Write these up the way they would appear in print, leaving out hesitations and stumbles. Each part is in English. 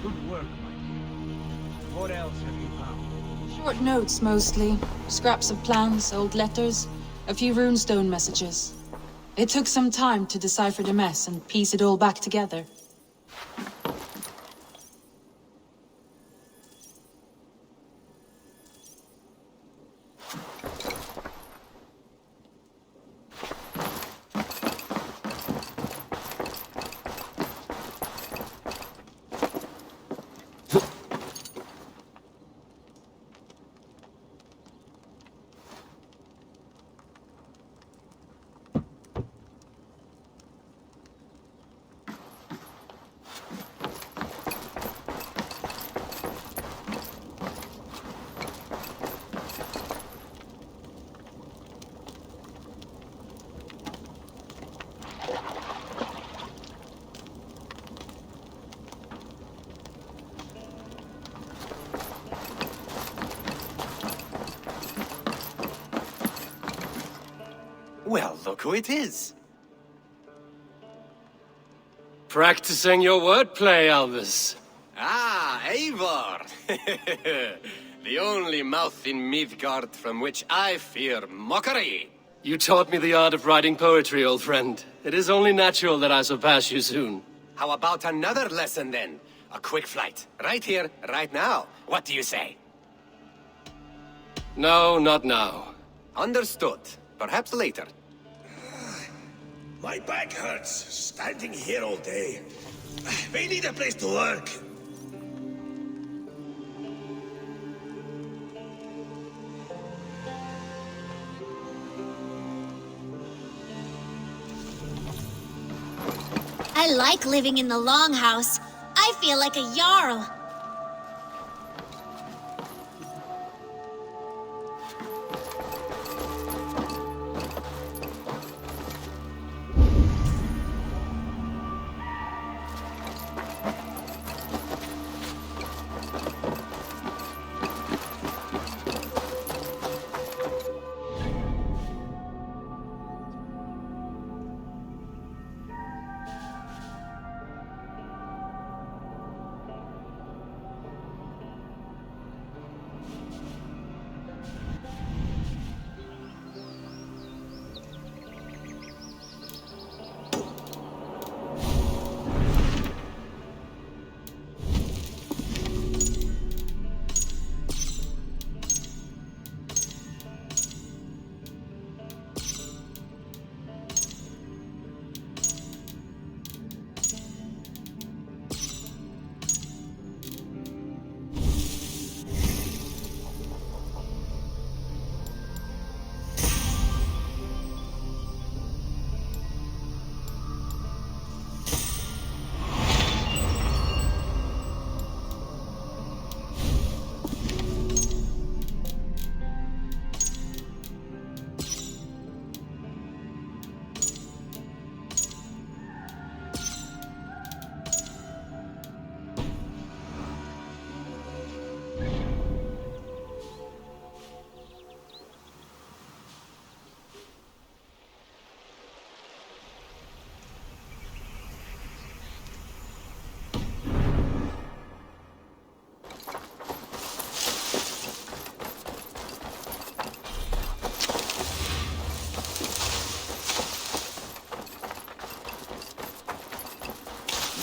Good work, my dear. What else have you found? Short notes, mostly. Scraps of plans, old letters, a few runestone messages. It took some time to decipher the mess and piece it all back together. Well, look who it is. Practicing your wordplay, Elvis. Ah, Eivor! The only mouth in Midgard from which I fear mockery. You taught me the art of writing poetry, old friend. It is only natural that I surpass you soon. How about another lesson then? A quick flight. Right here, right now. What do you say? No, not now. Understood. Perhaps later. My back hurts, standing here all day. We need a place to work. I like living in the longhouse. I feel like a jarl.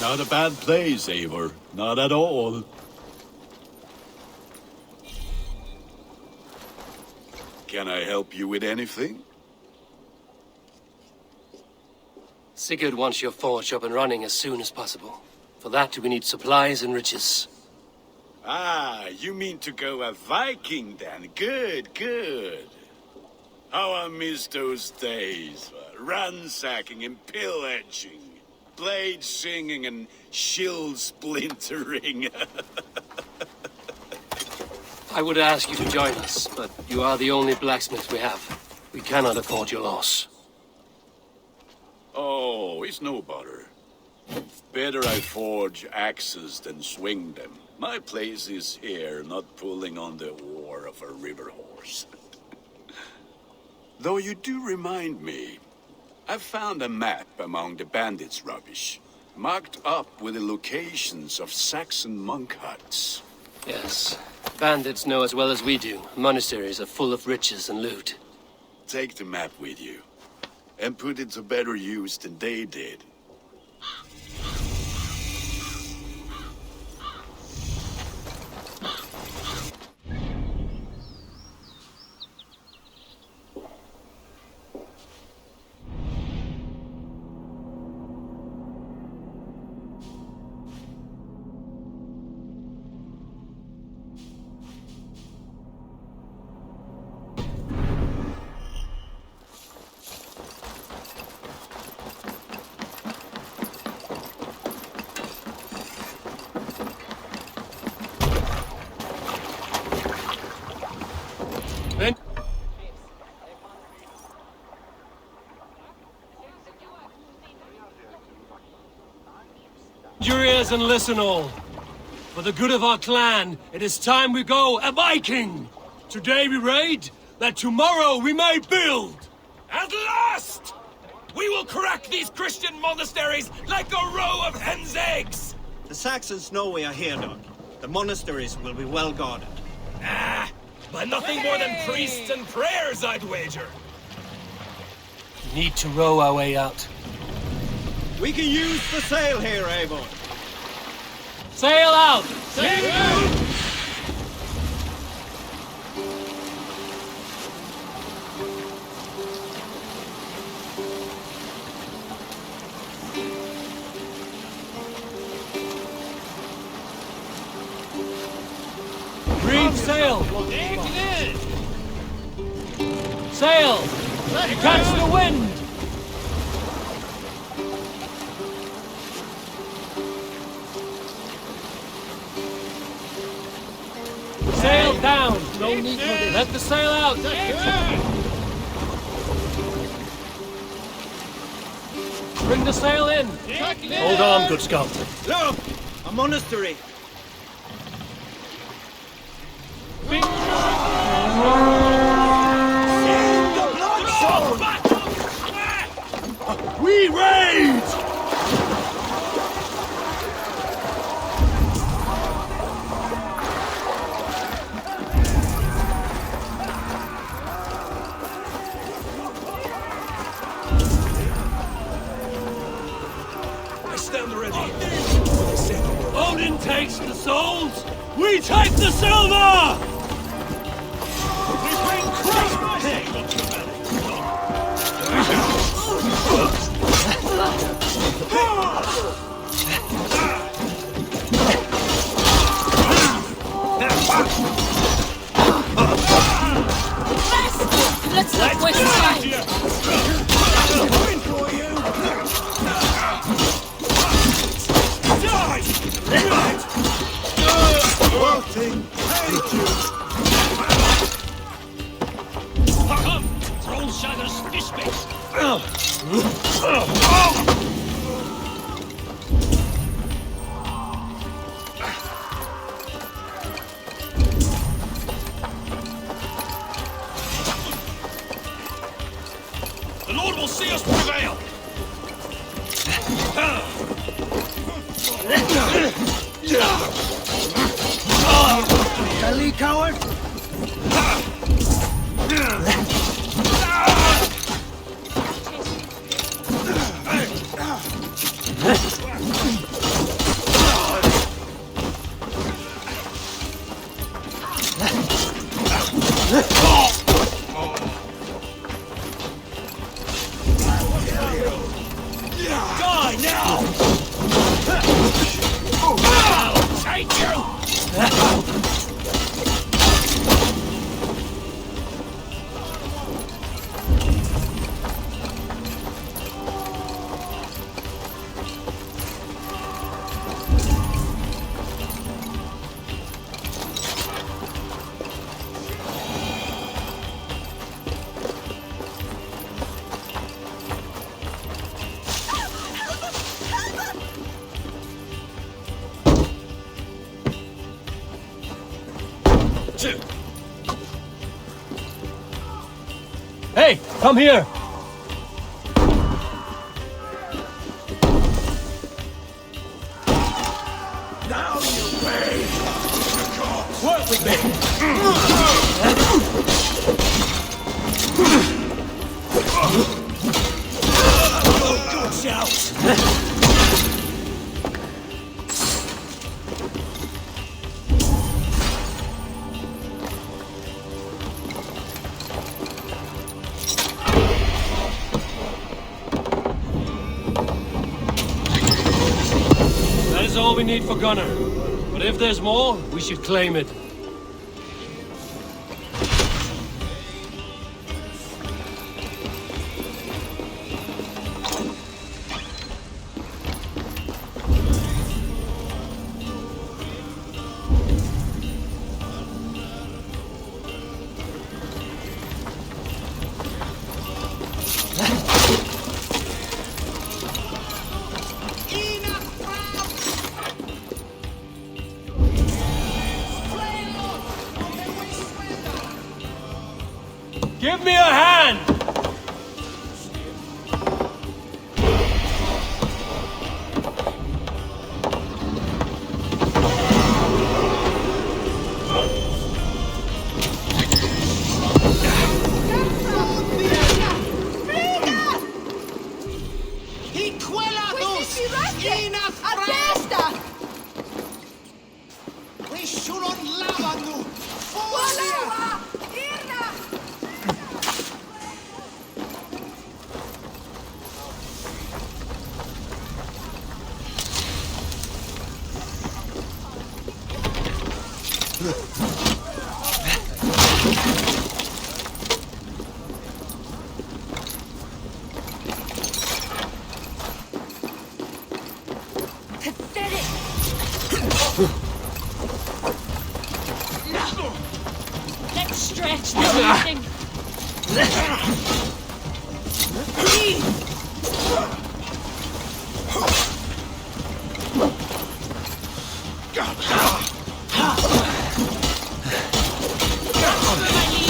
Not a bad place, Eivor. Not at all. Can I help you with anything? Sigurd wants your forge up and running as soon as possible. For that, we need supplies and riches. Ah, you mean to go a Viking then? Good, good. How I miss those days. Ransacking and pillaging. Blade singing and shield splintering. I would ask you to join us, but you are the only blacksmith we have. We cannot afford your loss. Oh, it's no bother. Better I forge axes than swing them. My place is here, not pulling on the oar of a river horse. Though you do remind me, I found a map among the bandits' rubbish, marked up with the locations of Saxon monk huts. Yes. Bandits know as well as we do. Monasteries are full of riches and loot. Take the map with you, and put it to better use than they did. Then your ears and listen all. For the good of our clan, it is time we go a Viking! Today we raid, that tomorrow we may build! At last! We will crack these Christian monasteries like a row of hen's eggs! The Saxons know we are here, Doc. The monasteries will be well guarded. But nothing more than priests and prayers, I'd wager. Need to row our way out. We can use the sail here, Eivor. Sail out! Reef sail! Sail! Catch the wind! Sail down! No need for this. Let the sail out! Bring the sail in! Hold on, good scout. Look! A monastery! We raid! I stand ready. Odin takes the souls! We take the silver! We bring Christ! Let's not waste time. Come! Troll shatters fish bait! The Lord will see us prevail! Belly coward! Die now! Take you! Hey, come here! Now you pay! Work with me! Good shout! That is all we need for Gunner. But if there's more, we should claim it. Give me a hand! Let's stretch this thing.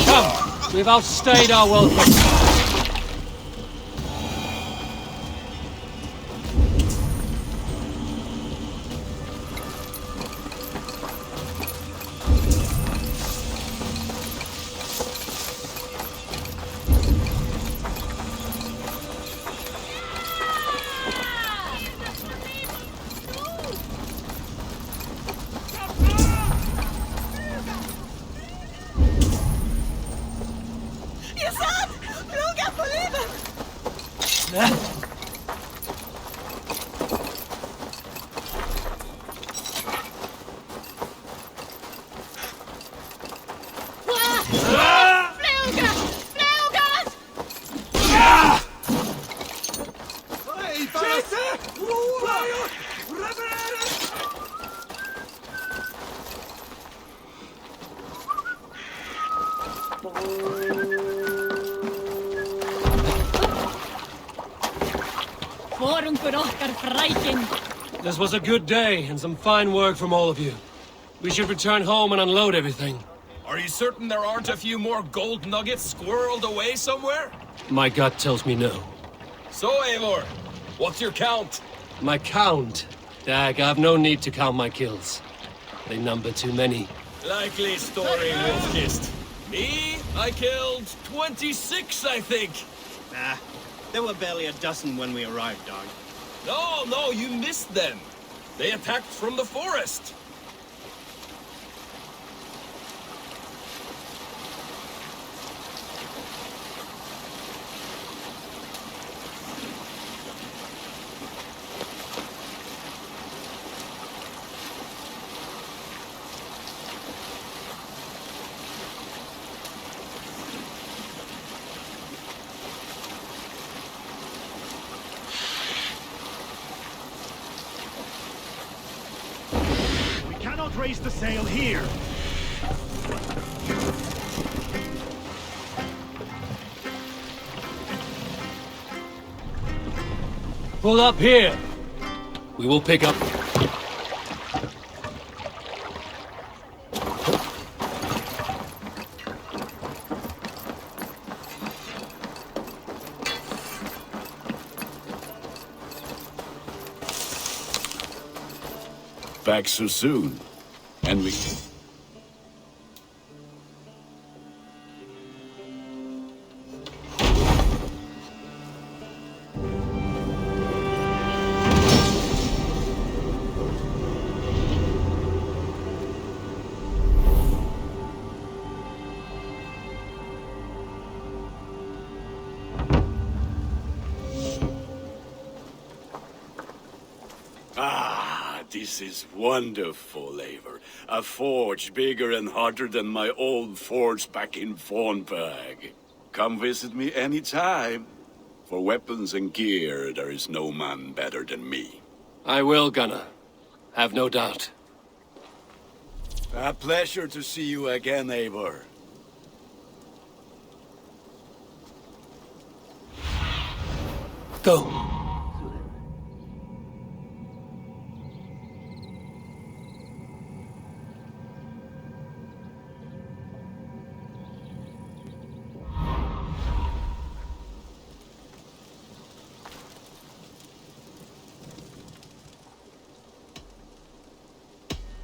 Come! We've outstayed our welcome. This was a good day, and some fine work from all of you. We should return home and unload everything. Are you certain there aren't a few more gold nuggets squirreled away somewhere? My gut tells me no. So, Eivor, what's your count? My count? Dag, I have no need to count my kills. They number too many. Likely story, Wolfkist. Me? I killed 26, I think. Nah, there were barely a dozen when we arrived, dog. No, you missed them. They attacked from the forest. Raise the sail here. Pull up here. We will pick up. back so soon. And we... This is wonderful, Eivor. A forge bigger and harder than my old forge back in Fornberg. Come visit me anytime. For weapons and gear, there is no man better than me. I will, Gunnar. Have no doubt. A pleasure to see you again, Eivor. Go.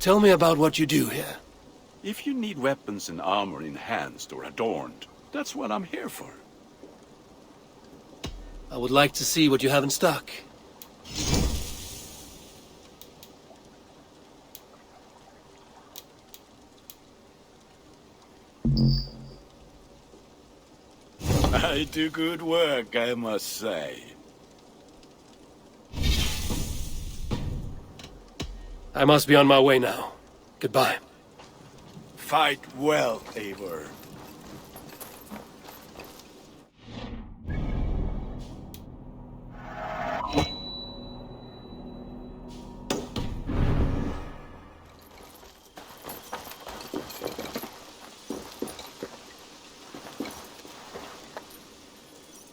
Tell me about what you do here. If you need weapons and armor enhanced or adorned, that's what I'm here for. I would like to see what you have in stock. I do good work, I must say. I must be on my way now. Goodbye. Fight well, Eivor.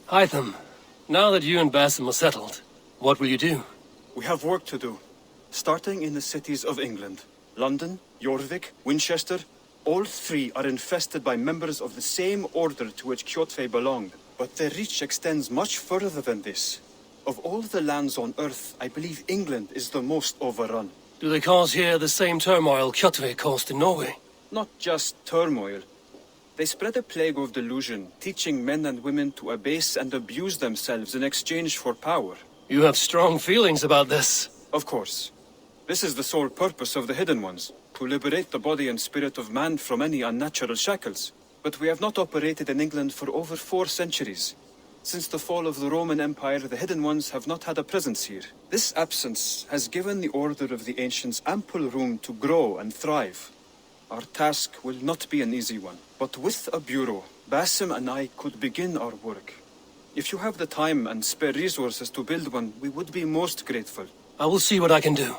Hytham, now that you and Basim are settled, what will you do? We have work to do. Starting in the cities of England. London, Jorvik, Winchester, all three are infested by members of the same order to which Kjotve belonged. But their reach extends much further than this. Of all the lands on Earth, I believe England is the most overrun. Do they cause here the same turmoil Kjotve caused in Norway? Not just turmoil. They spread a plague of delusion, teaching men and women to abase and abuse themselves in exchange for power. You have strong feelings about this. Of course. This is the sole purpose of the Hidden Ones, to liberate the body and spirit of man from any unnatural shackles. But we have not operated in England for over 4 centuries. Since the fall of the Roman Empire, the Hidden Ones have not had a presence here. This absence has given the Order of the Ancients ample room to grow and thrive. Our task will not be an easy one, but with a bureau, Basim and I could begin our work. If you have the time and spare resources to build one, we would be most grateful. I will see what I can do.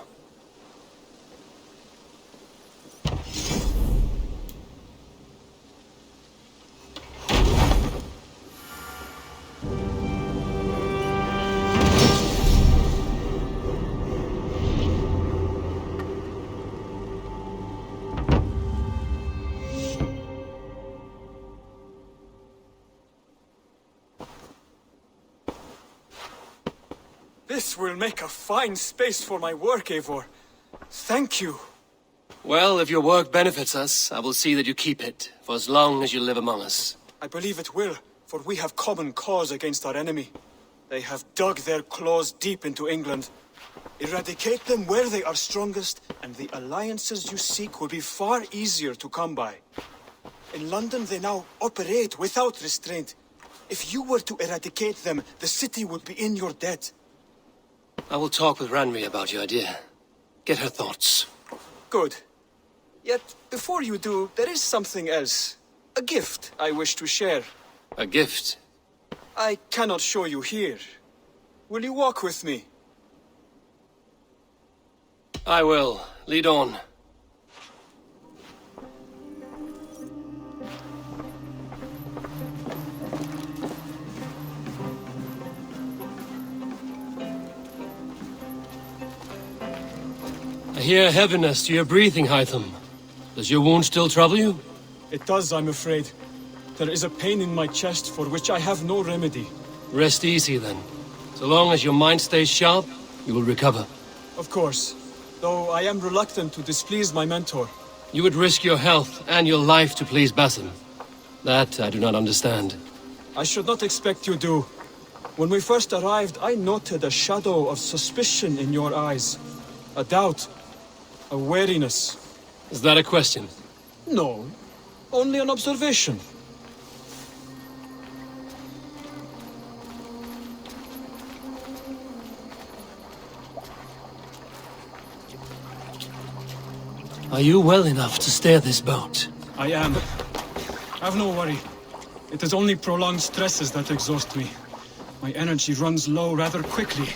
This will make a fine space for my work, Eivor. Thank you. Well, if your work benefits us, I will see that you keep it, for as long as you live among us. I believe it will, for we have common cause against our enemy. They have dug their claws deep into England. Eradicate them where they are strongest, and the alliances you seek will be far easier to come by. In London, they now operate without restraint. If you were to eradicate them, the city would be in your debt. I will talk with Ranri about your idea. Get her thoughts. Good. Yet, before you do, there is something else. A gift I wish to share. A gift? I cannot show you here. Will you walk with me? I will. Lead on. I hear heaviness to your breathing, Hytham. Does your wound still trouble you? It does, I'm afraid. There is a pain in my chest for which I have no remedy. Rest easy, then. So long as your mind stays sharp, you will recover. Of course. though I am reluctant to displease my mentor. You would risk your health and your life to please Basim. That I do not understand. I should not expect you do. When we first arrived, I noted a shadow of suspicion in your eyes. A doubt. A wariness. Is that a question? No. Only an observation. Are you well enough to steer this boat? I am. Have no worry. It is only prolonged stresses that exhaust me. My energy runs low rather quickly.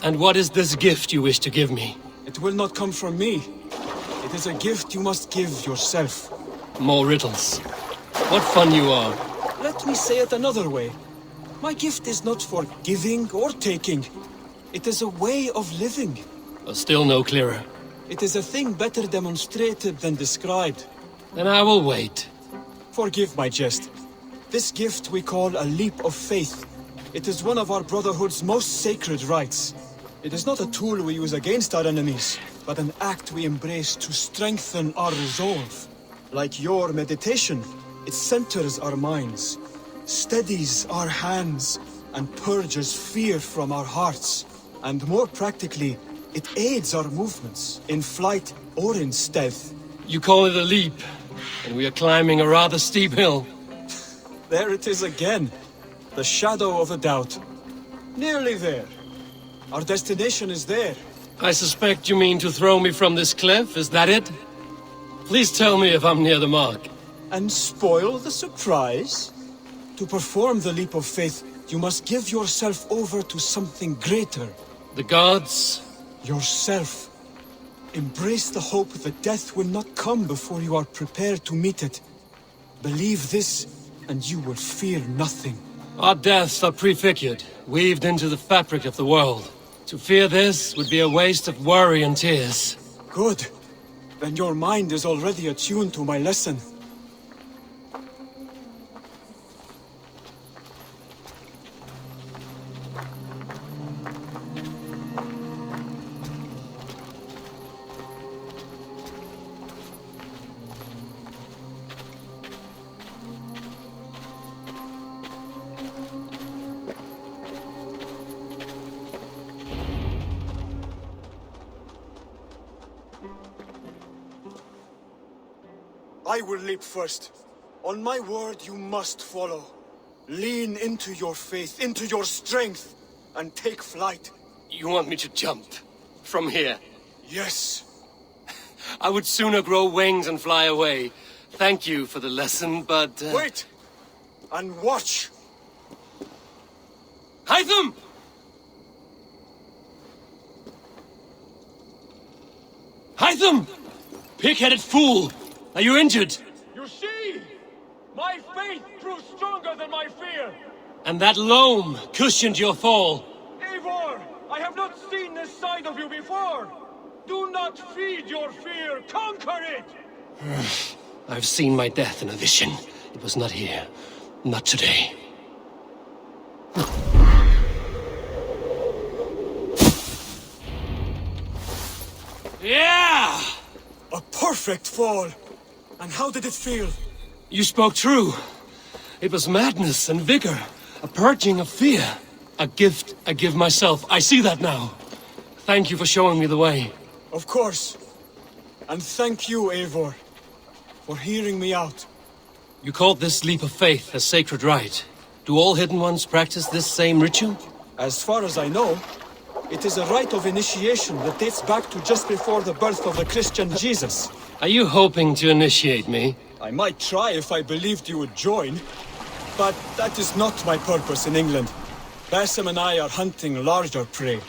And what is this gift you wish to give me? It will not come from me. It is a gift you must give yourself. More riddles. What fun you are. Let me say it another way. My gift is not for giving or taking. It is a way of living. Still no clearer. It is a thing better demonstrated than described. Then I will wait. Forgive my jest. This gift we call a leap of faith. It is one of our Brotherhood's most sacred rites. It is not a tool we use against our enemies, but an act we embrace to strengthen our resolve. Like your meditation, it centers our minds, steadies our hands, and purges fear from our hearts. And more practically, it aids our movements, in flight or in stealth. You call it a leap, and we are climbing a rather steep hill. There it is again, the shadow of a doubt. Nearly there. Our destination is there. I suspect you mean to throw me from this cliff, is that it? Please tell me if I'm near the mark. And spoil the surprise? To perform the leap of faith, you must give yourself over to something greater. The gods? Yourself. Embrace the hope that death will not come before you are prepared to meet it. Believe this, and you will fear nothing. Our deaths are prefigured, weaved into the fabric of the world. To fear this would be a waste of worry and tears. Good. Then your mind is already attuned to my lesson. I will leap first. On my word, you must follow. Lean into your faith, into your strength, and take flight. You want me to jump? From here? Yes. I would sooner grow wings and fly away. Thank you for the lesson, but... Wait! And watch! Hytham! Hytham! Pig-headed fool! Are you injured? You see? My faith proved stronger than my fear. And that loam cushioned your fall. Eivor, I have not seen this side of you before. Do not feed your fear, conquer it! I've seen my death in a vision. It was not here. Not today. Yeah! A perfect fall! And how did it feel? You spoke true. It was madness and vigor. A purging of fear. A gift I give myself. I see that now. Thank you for showing me the way. Of course. And thank you, Eivor, for hearing me out. You called this leap of faith a sacred rite. Do all Hidden Ones practice this same ritual? As far as I know, it is a rite of initiation that dates back to just before the birth of the Christian Jesus. Are you hoping to initiate me? I might try if I believed you would join, but that is not my purpose in England. Basim and I are hunting larger prey.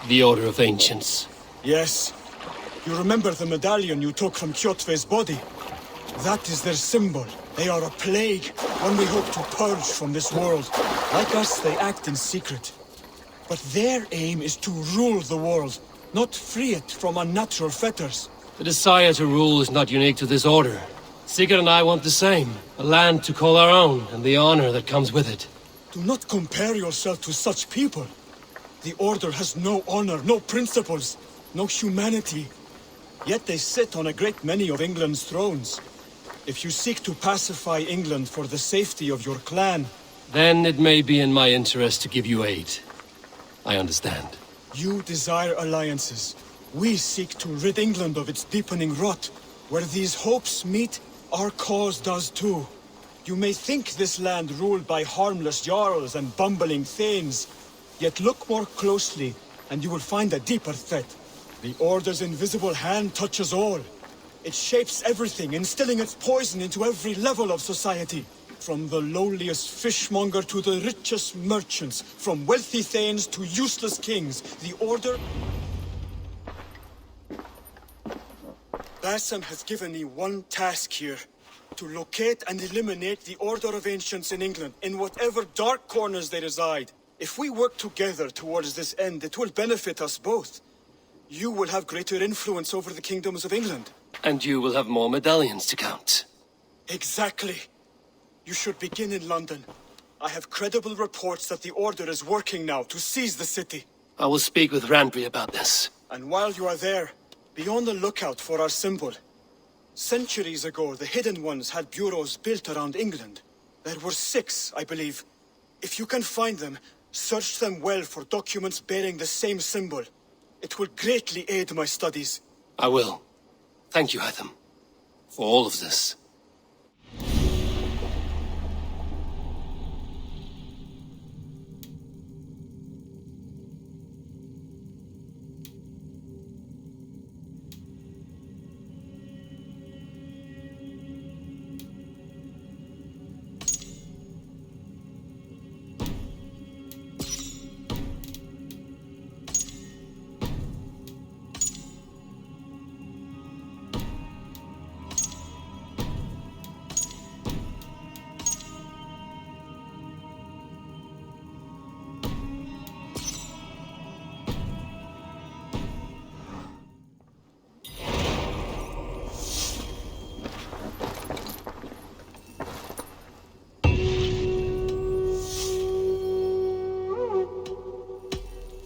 The Order of Ancients. Yes. You remember the medallion you took from Kjotve's body? That is their symbol. They are a plague, one we hope to purge from this world. Like us, they act in secret. But their aim is to rule the world, not free it from unnatural fetters. The desire to rule is not unique to this order. Sigurd and I want the same. A land to call our own, and the honor that comes with it. Do not compare yourself to such people. The Order has no honor, no principles, no humanity. Yet they sit on a great many of England's thrones. If you seek to pacify England for the safety of your clan... Then it may be in my interest to give you aid. I understand. You desire alliances. We seek to rid England of its deepening rot. Where these hopes meet, our cause does too. You may think this land ruled by harmless jarls and bumbling thanes. Yet look more closely, and you will find a deeper threat. The Order's invisible hand touches all. It shapes everything, instilling its poison into every level of society. From the lowliest fishmonger to the richest merchants, from wealthy thanes to useless kings, the Order... Bassam has given me one task here. To locate and eliminate the Order of Ancients in England, in whatever dark corners they reside. If we work together towards this end, it will benefit us both. You will have greater influence over the kingdoms of England. And you will have more medallions to count. Exactly. You should begin in London. I have credible reports that the Order is working now to seize the city. I will speak with Randry about this. And while you are there, be on the lookout for our symbol. Centuries ago, the Hidden Ones had bureaus built around England. There were 6, I believe. If you can find them, search them well for documents bearing the same symbol. It will greatly aid my studies. I will. Thank you, Hytham, for all of this.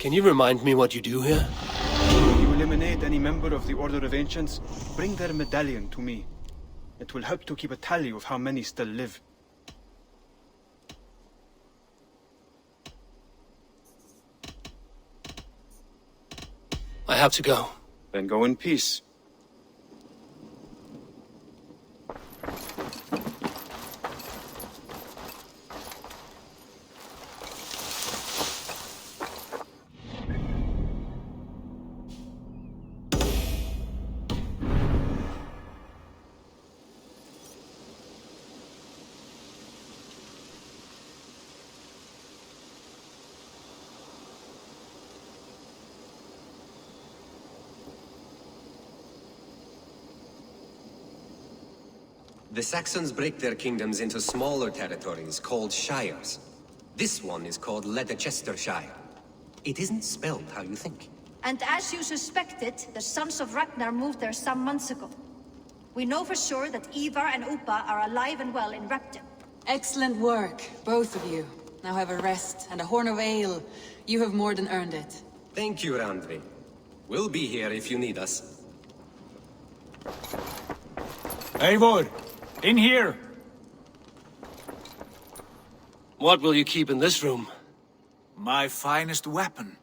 Can you remind me what you do here? When you eliminate any member of the Order of Ancients, bring their medallion to me. It will help to keep a tally of how many still live. I have to go. Then go in peace. The Saxons break their kingdoms into smaller territories called shires. This one is called Leicestershire. It isn't spelled how you think. And as you suspected, the sons of Ragnar moved there some months ago. We know for sure that Eivor and Upa are alive and well in Repton. Excellent work, both of you. Now have a rest and a horn of ale. You have more than earned it. Thank you, Randvi. We'll be here if you need us. Eivor! In here! What will you keep in this room? My finest weapon.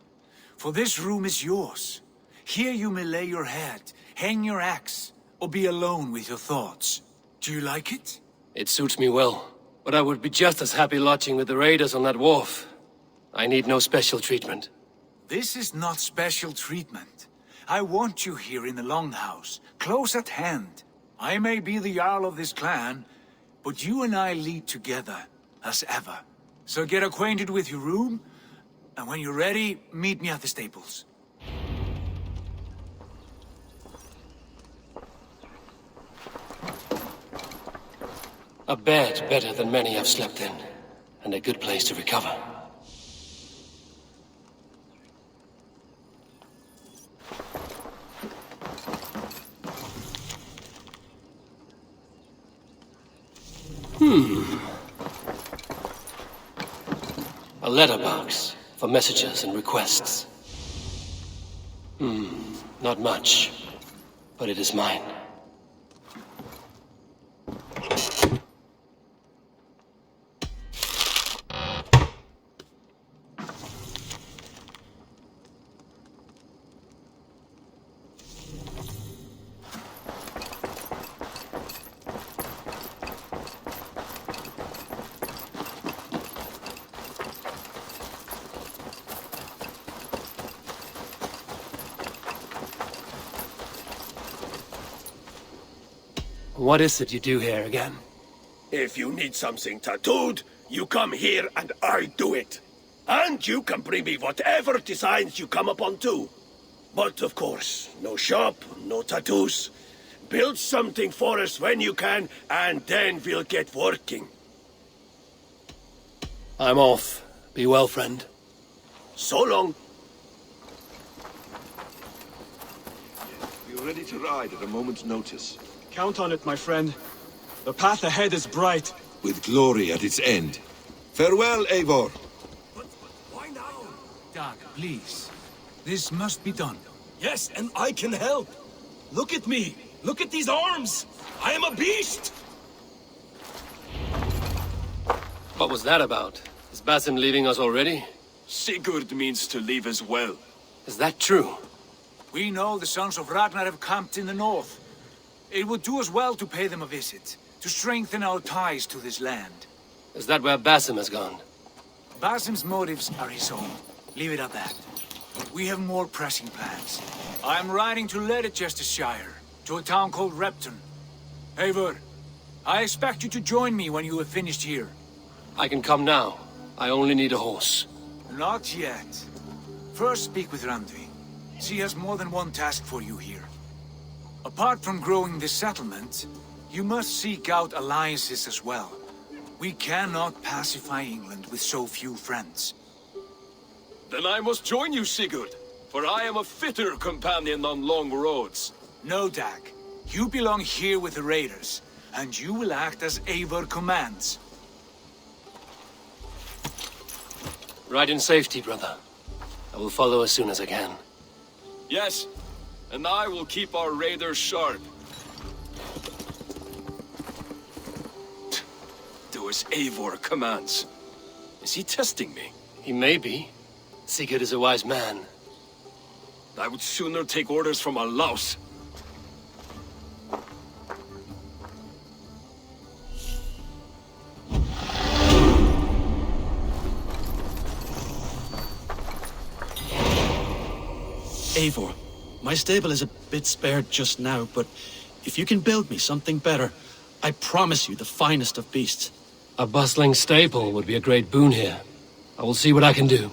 For this room is yours. Here you may lay your head, hang your axe, or be alone with your thoughts. Do you like it? It suits me well, but I would be just as happy lodging with the raiders on that wharf. I need no special treatment. This is not special treatment. I want you here in the Longhouse, close at hand. I may be the Jarl of this clan, but you and I lead together, as ever. So get acquainted with your room, and when you're ready, meet me at the stables. A bed better than many I've slept in, and a good place to recover. A letterbox for messages and requests. Not much, but it is mine. What is it you do here again? If you need something tattooed, you come here and I do it. And you can bring me whatever designs you come upon too. But of course, no shop, no tattoos. Build something for us when you can, and then we'll get working. I'm off. Be well, friend. So long. We're ready to ride at a moment's notice. Count on it, my friend. The path ahead is bright. With glory at its end. Farewell, Eivor. But why now? Doc, please. This must be done. Yes, and I can help. Look at me. Look at these arms. I am a beast. What was that about? Is Basim leaving us already? Sigurd means to leave as well. Is that true? We know the sons of Ragnar have camped in the north. It would do us well to pay them a visit, to strengthen our ties to this land. Is that where Basim has gone? Basim's motives are his own. Leave it at that. We have more pressing plans. I am riding to Leicestershire, to a town called Repton. Eivor, I expect you to join me when you have finished here. I can come now. I only need a horse. Not yet. First speak with Randvi. She has more than one task for you here. Apart from growing this settlement, you must seek out alliances as well. We cannot pacify England with so few friends. Then I must join you, Sigurd, for I am a fitter companion on long roads. No, Dag. You belong here with the raiders, and you will act as Eivor commands. Ride in safety, brother. I will follow as soon as I can. Yes, and I will keep our raiders sharp. Do as Eivor commands. Is he testing me? He may be. Sigurd is a wise man. I would sooner take orders from a louse. Eivor, my stable is a bit spared just now, but if you can build me something better, I promise you the finest of beasts. A bustling stable would be a great boon here. I will see what I can do.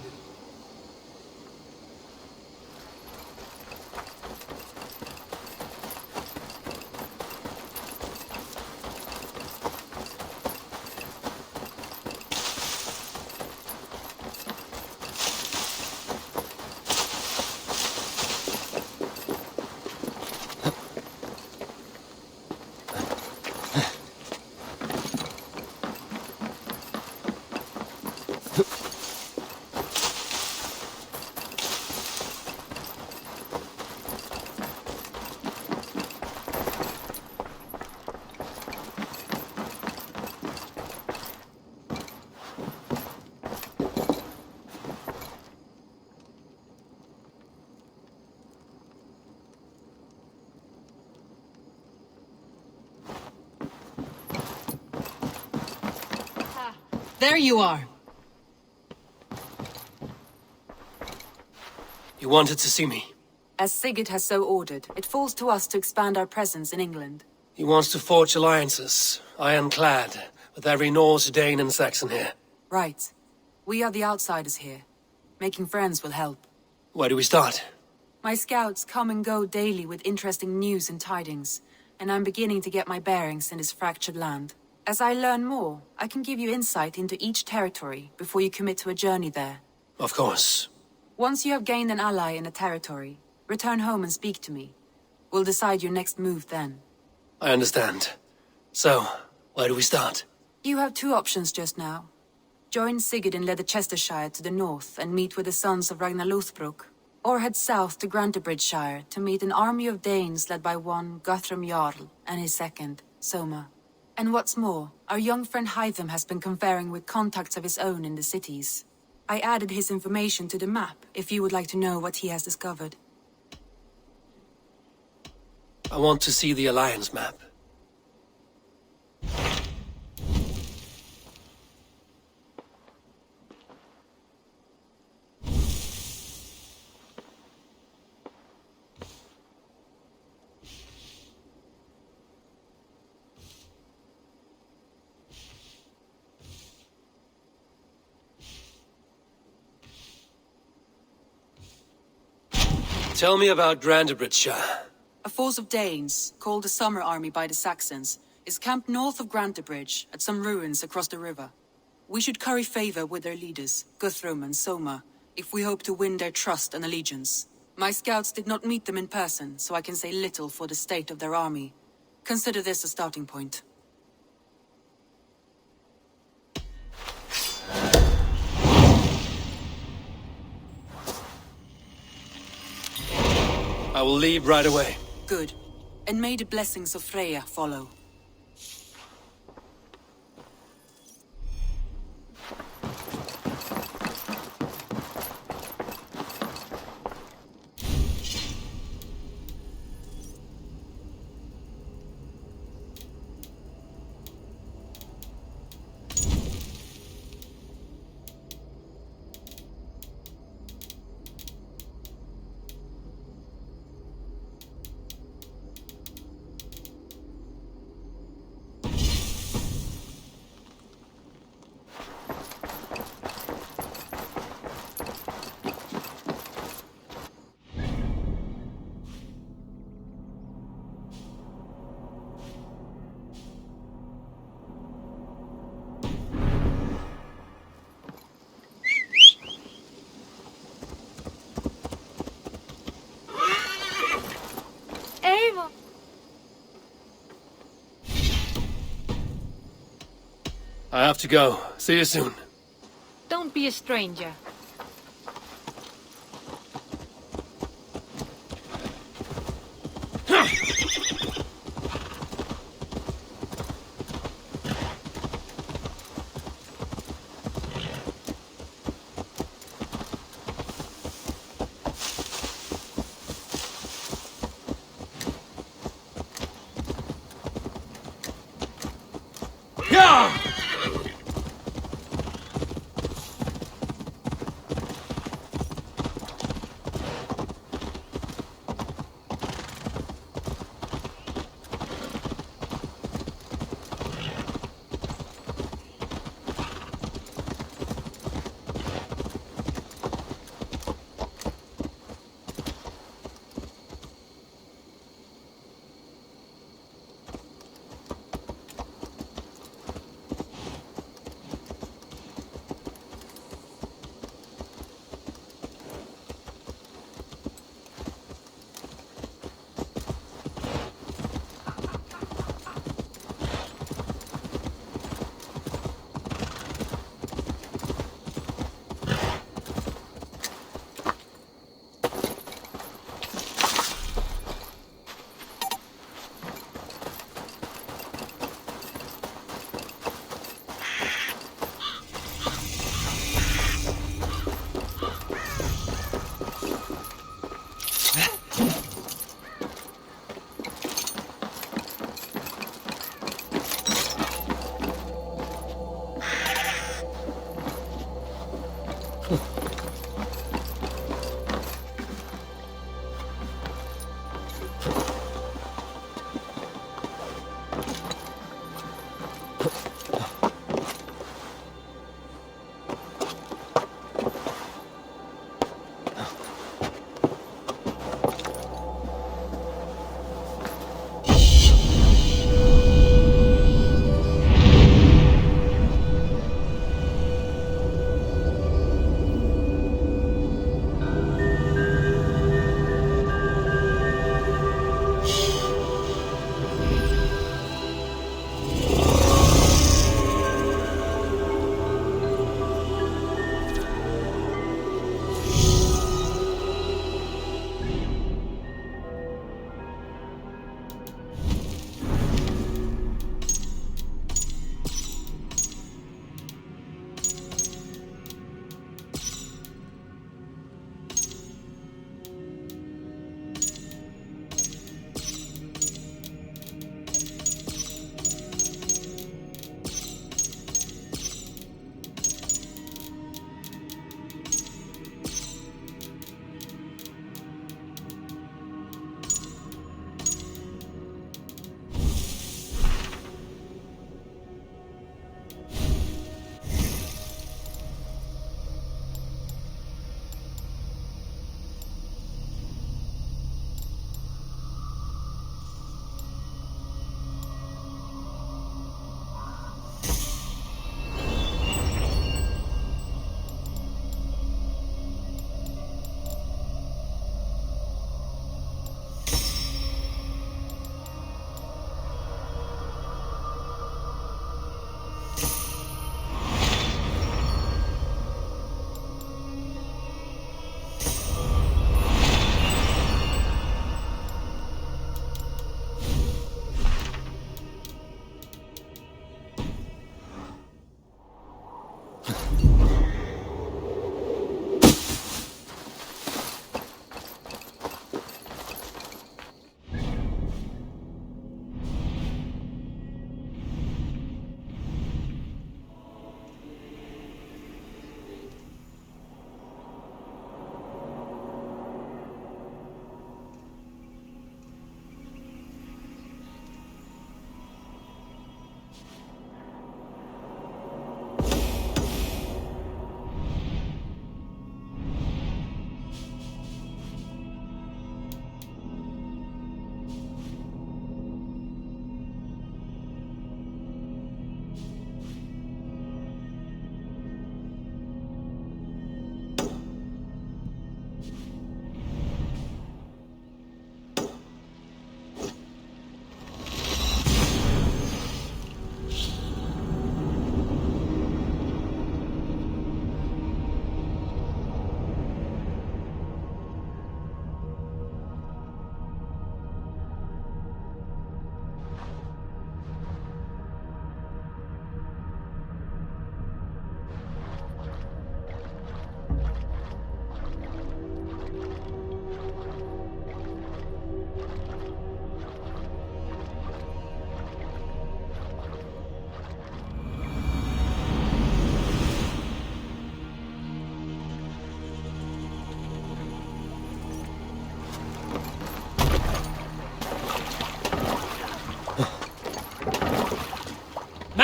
There you are. You wanted to see me? As Sigurd has so ordered, it falls to us to expand our presence in England. He wants to forge alliances, ironclad, with every Norse, Dane and Saxon here. Right. We are the outsiders here. Making friends will help. Where do we start? My scouts come and go daily with interesting news and tidings, and I'm beginning to get my bearings in this fractured land. As I learn more, I can give you insight into each territory before you commit to a journey there. Of course. Once you have gained an ally in a territory, return home and speak to me. We'll decide your next move then. I understand. So, where do we start? You have two options just now. Join Sigurd in Leicestershire to the north and meet with the sons of Ragnar Lothbrok, or head south to Grantebridgeshire to meet an army of Danes led by one Guthrum Jarl and his second, Soma. And what's more, our young friend Hytham has been conferring with contacts of his own in the cities. I added his information to the map if you would like to know what he has discovered. I want to see the Alliance map. Tell me about Grantebridgeshire. A force of Danes, called the Summer Army by the Saxons, is camped north of Grantebridge at some ruins across the river. We should curry favor with their leaders, Guthrum and Soma, if we hope to win their trust and allegiance. My scouts did not meet them in person, so I can say little for the state of their army. Consider this a starting point. I will leave right away. Good. And may the blessings of Freya follow. Eivor! I have to go. See you soon. Don't be a stranger.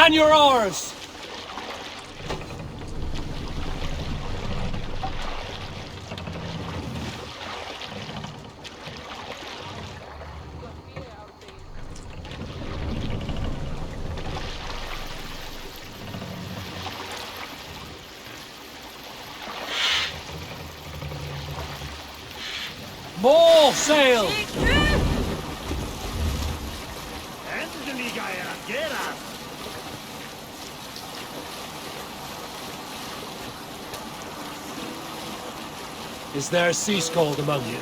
Man your oars! More sail! Is there a sea scald among you?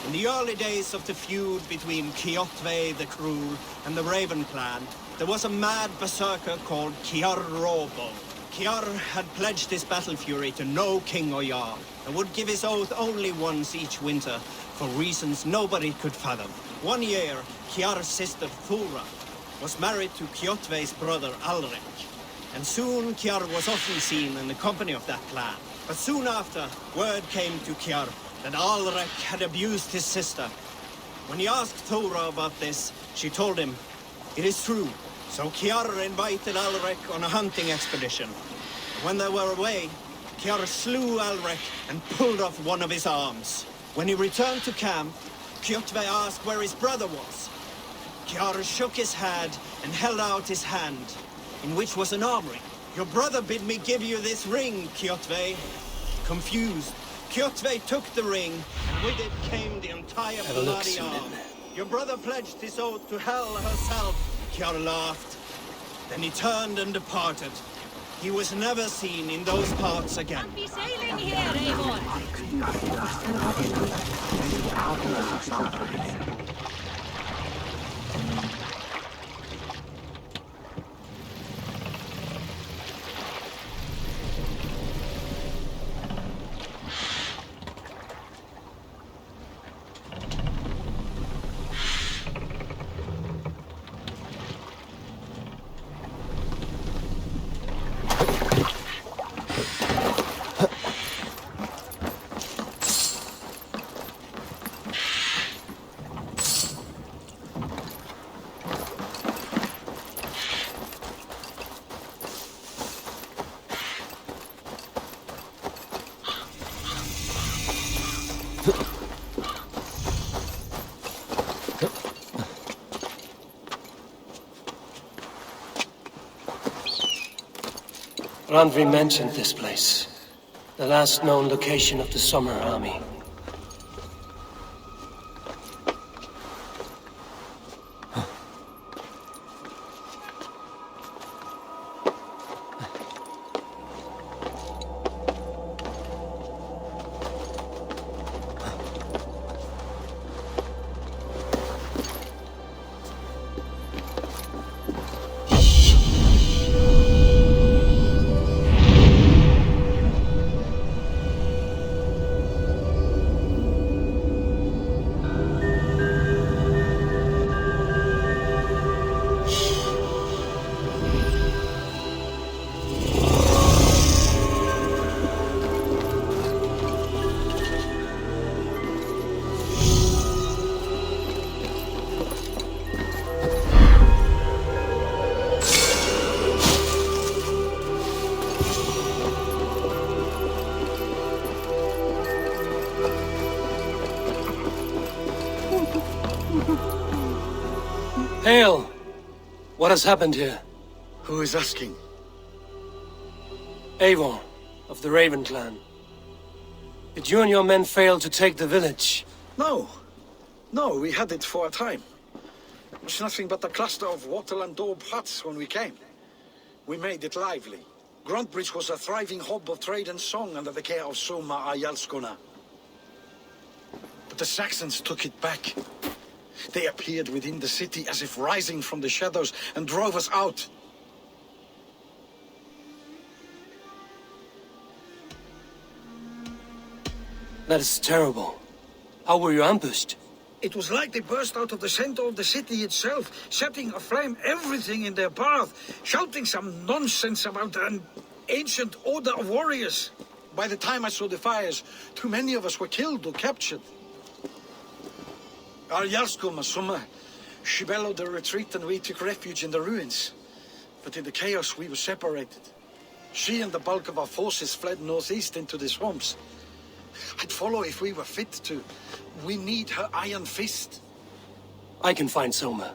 In the early days of the feud between Kjotve the Cruel and the Raven clan, there was a mad berserker called Kiar Robo. Kiar had pledged his battle fury to no king or jarl, and would give his oath only once each winter, for reasons nobody could fathom. One year, Kiar's sister Thora was married to Kjotve's brother Alrek, and soon Kiar was often seen in the company of that clan. But soon after, word came to Kiar that Alrek had abused his sister. When he asked Thora about this, she told him, "It is true." So Kiar invited Alrek on a hunting expedition. When they were away, Kiar slew Alrek and pulled off one of his arms. When he returned to camp, Kjotve asked where his brother was. Kiar shook his head and held out his hand, in which was an arm ring. "Your brother bid me give you this ring, Kjotve." Confused, Kjotve took the ring, and with it came the entire bloody arm. "Your brother pledged his oath to Hell herself," Kiar laughed. Then he turned and departed. He was never seen in those parts again. Be sailing here, Eivor! Randvi mentioned this place. The last known location of the Summer Army. Hail! What has happened here? Who is asking? Eivor, of the Raven clan. Did you and your men fail to take the village? No. No, we had it for a time. It was nothing but a cluster of wattle and daub huts when we came. We made it lively. Gruntbridge was a thriving hub of trade and song under the care of Soma Ayalskona. But the Saxons took it back. They appeared within the city as if rising from the shadows and drove us out. That is terrible. How were you ambushed? It was like they burst out of the center of the city itself, setting aflame everything in their path, shouting some nonsense about an ancient order of warriors. By the time I saw the fires, too many of us were killed or captured. Our Jarlskoma Summa She bellowed a retreat and we took refuge in the ruins. But in the chaos we were separated. She and the bulk of our forces fled northeast into the swamps. I'd follow if we were fit to. We need her iron fist. I can find Soma.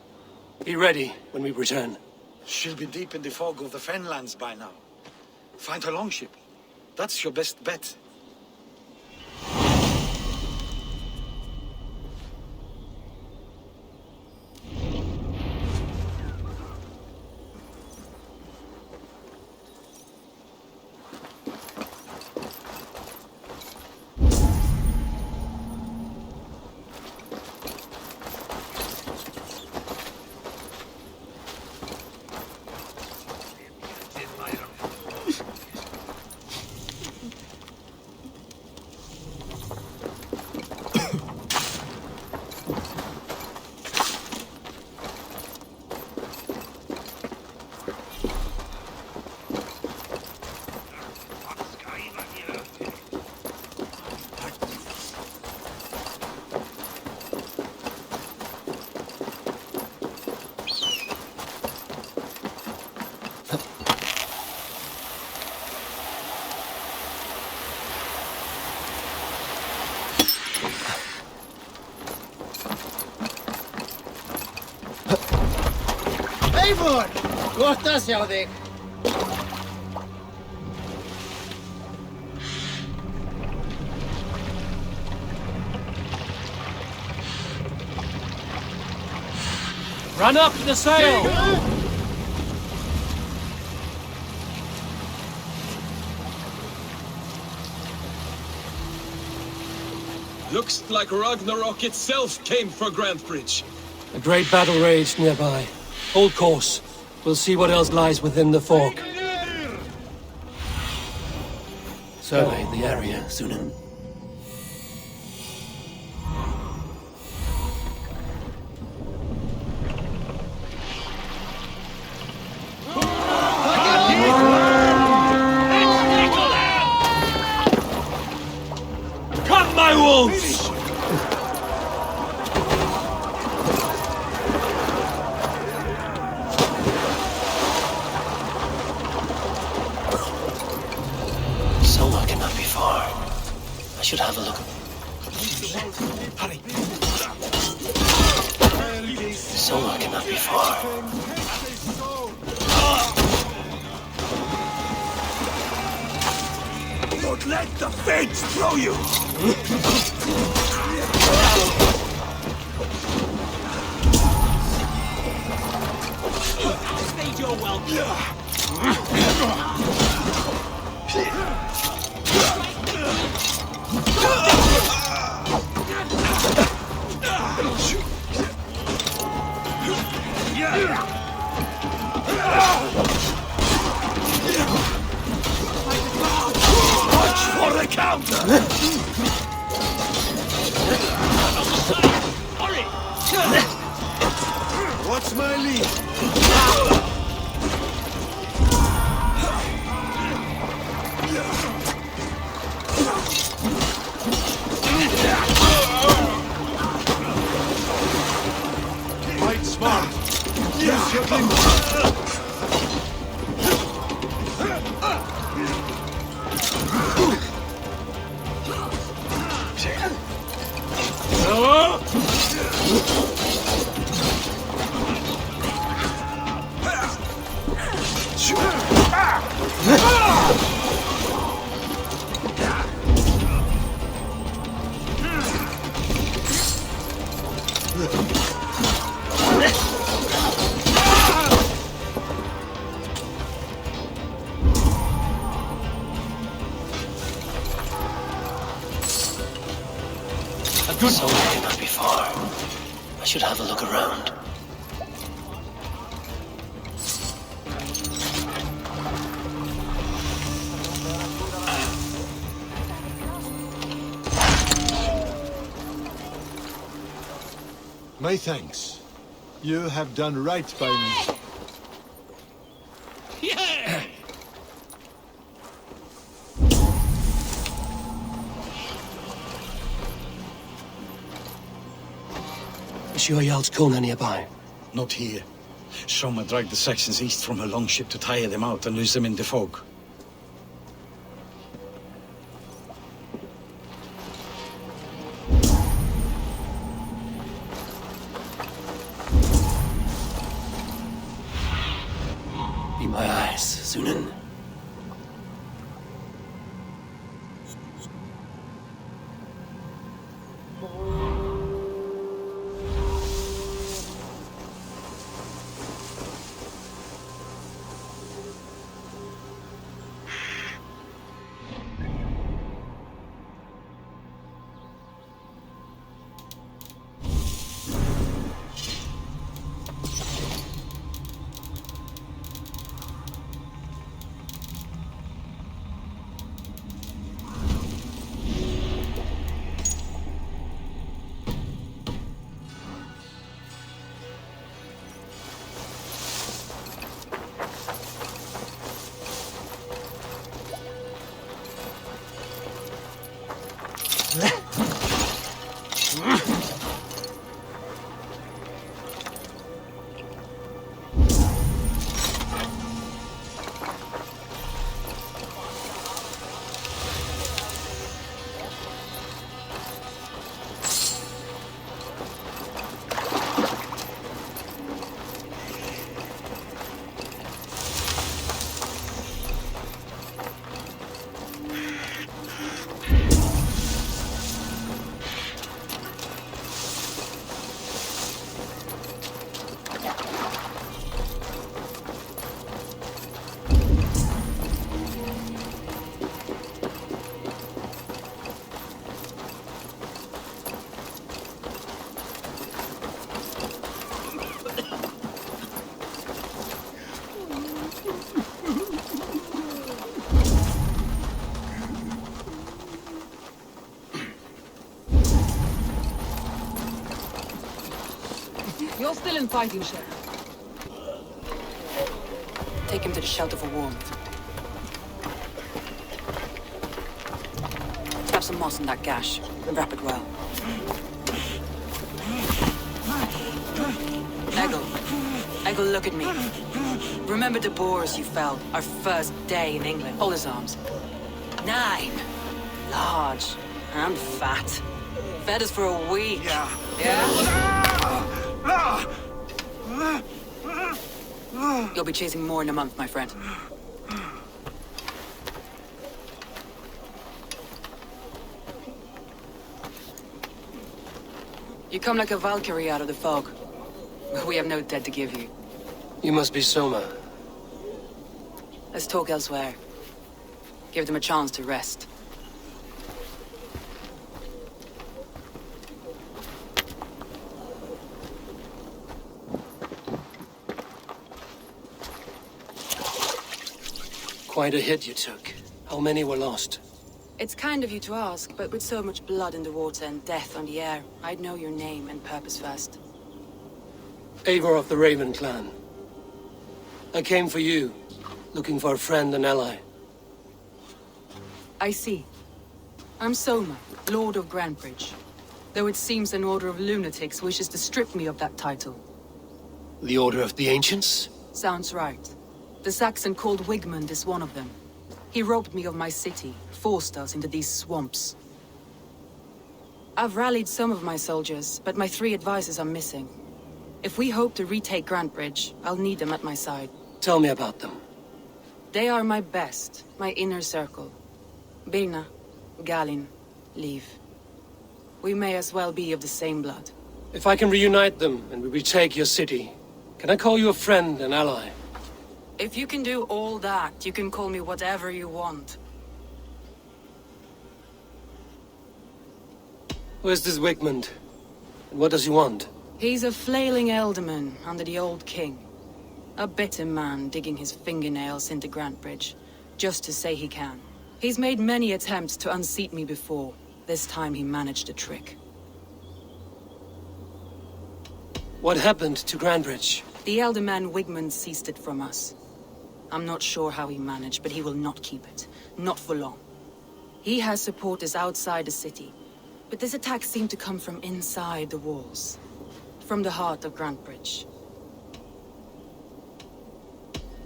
Be ready when we return. She'll be deep in the fog of the Fenlands by now. Find her longship. That's your best bet. Eivor! Gott að sjá þig! Run up the sail! Looks like Ragnarok itself came for Grantbridge. A great battle raged nearby. Hold course. We'll see what else lies within the fog. Survey the area, Sunan. Come, my wolves! I should have a look. Hurry! Soma cannot be far. Don't let the fates throw you! Stage your welcome! Watch for the counter! What's my lead? Fight smart! Use your fingers! Soma cannot be far. I should have a look around. My thanks. You have done right by me. Yeah! Is your Jarl's Kona nearby? Not here. Soma dragged the Saxons east from her longship to tire them out and lose them in the fog. Be my eyes, Sunan. You're still in fighting shape. Take him to the shelter for warmth. Have some moss in that gash, and wrap it well. Eggle, look at me. Remember the boars you felled, our first day in England? Hold his arms. 9. Large. And fat. Fed us for a week. Yeah? You'll be chasing more in a month, my friend. You come like a Valkyrie out of the fog. We have no dead to give you. You must be Soma. Let's talk elsewhere. Give them a chance to rest. Quite a hit you took. How many were lost? It's kind of you to ask, but with so much blood in the water and death on the air, I'd know your name and purpose first. Eivor of the Raven clan. I came for you, looking for a friend and ally. I see. I'm Soma, Lord of Grantbridge. Though it seems an order of lunatics wishes to strip me of that title. The Order of the Ancients? Sounds right. The Saxon called Wigmund is one of them. He robbed me of my city, forced us into these swamps. I've rallied some of my soldiers, but my 3 advisors are missing. If we hope to retake Grantbridge, I'll need them at my side. Tell me about them. They are my best, my inner circle. Birna, Galin, Liv. We may as well be of the same blood. If I can reunite them and we retake your city, can I call you a friend and ally? If you can do all that, you can call me whatever you want. Where's this Wigmund? And what does he want? He's a flailing elderman under the old king. A bitter man digging his fingernails into Grantbridge, just to say he can. He's made many attempts to unseat me before. This time he managed a trick. What happened to Grantbridge? The elderman Wigmund seized it from us. I'm not sure how he managed, but he will not keep it. Not for long. He has supporters outside the city, but this attack seemed to come from inside the walls. From the heart of Grantbridge.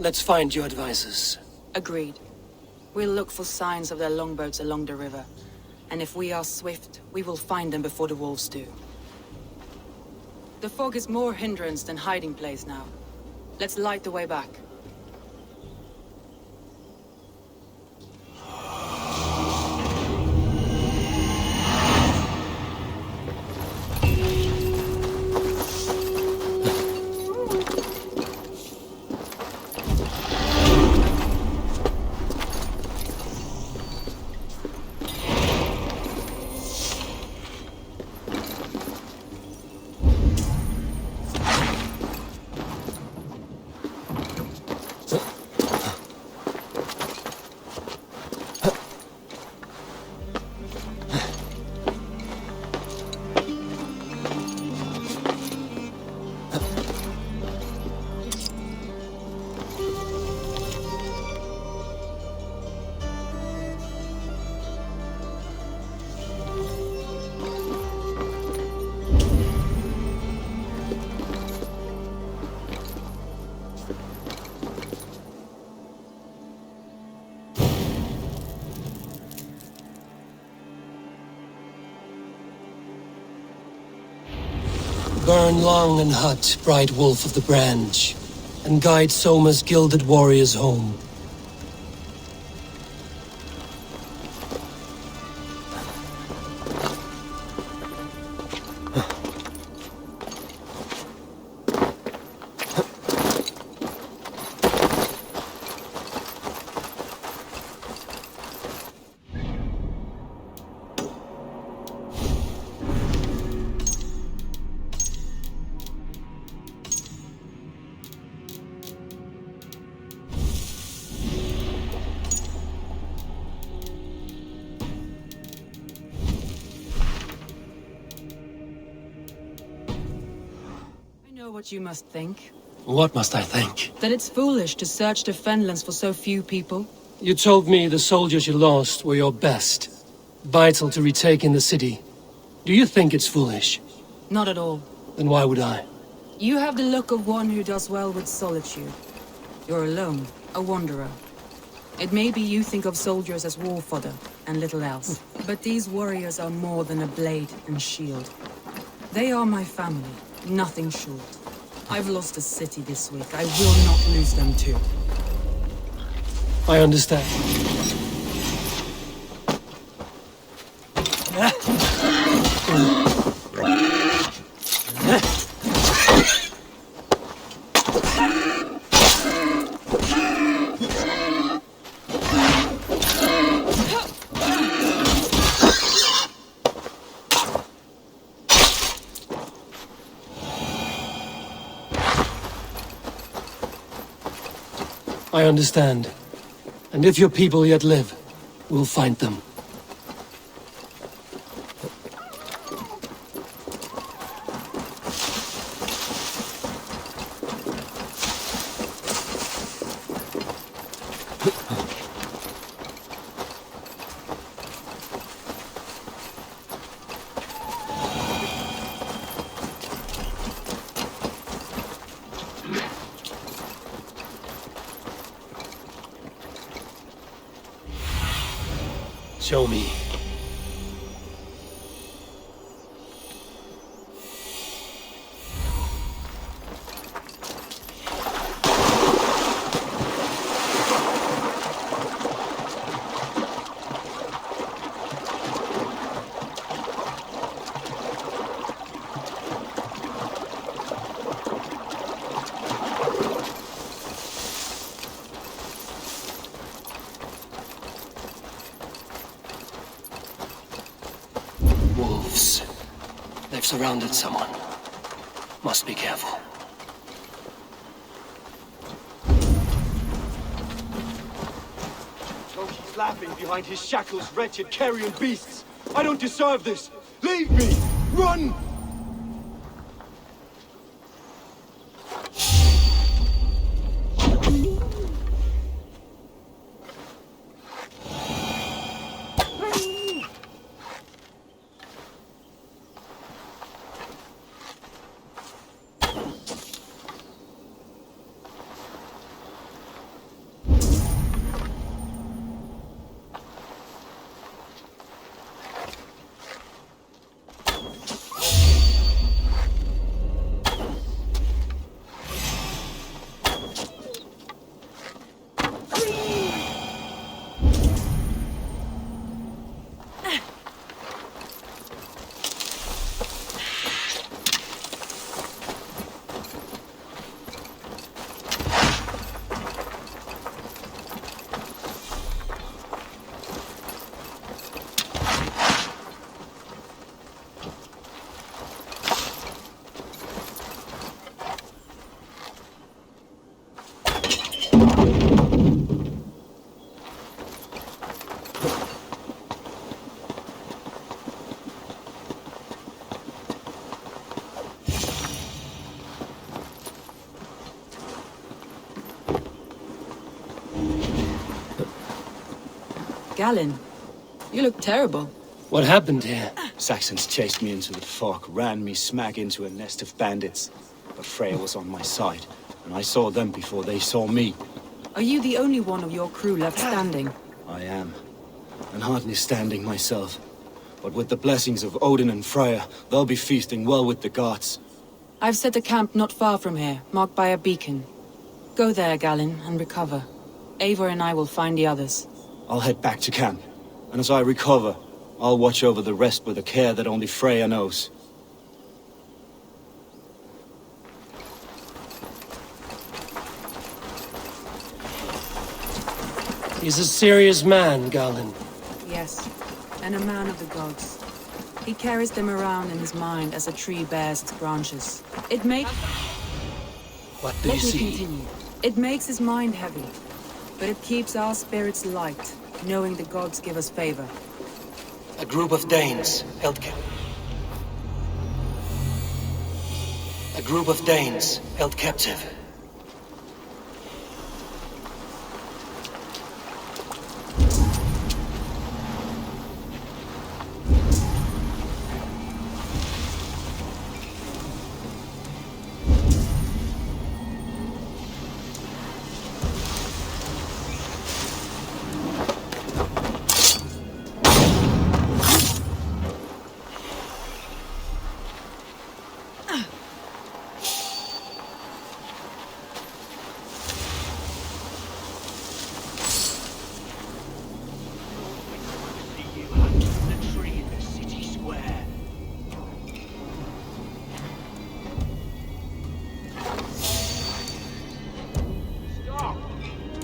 let's find your advisors. Agreed. We'll look for signs of their longboats along the river. And if we are swift, we will find them before the wolves do. The fog is more hindrance than hiding place now. Let's light the way back. Burn long and hot, bright wolf of the branch, and guide Soma's gilded warriors home. What you must think. What must I think? That it's foolish to search the fenlands for so few people. You told me the soldiers you lost were your best. Vital to retake in the city. Do you think it's foolish? Not at all. Then why would I? You have the look of one who does well with solitude. You're alone, a wanderer. It may be you think of soldiers as war fodder, and little else. But these warriors are more than a blade and shield. They are my family, nothing short. I've lost a city this week. I will not lose them too. I understand. I understand. And if your people yet live, we'll find them. Show me. Wolves. They've surrounded someone. Must be careful. So he's laughing behind his shackles, wretched carrion beasts. I don't deserve this. Leave me! Run! Galen, you look terrible. What happened here? Saxons chased me into the fog, ran me smack into a nest of bandits. But Freya was on my side, and I saw them before they saw me. Are you the only one of your crew left standing? I am, and hardly standing myself. But with the blessings of Odin and Freya, they'll be feasting well with the gods. I've set a camp not far from here, marked by a beacon. Go there, Galen, and recover. Eivor and I will find the others. I'll head back to camp, and as I recover, I'll watch over the rest with a care that only Freya knows. He's a serious man, Galen. Yes, and a man of the gods. He carries them around in his mind as a tree bears its branches. It makes... What do you see? Let me continue. It makes his mind heavy, but it keeps our spirits light, knowing the gods give us favor. A group of Danes held captive.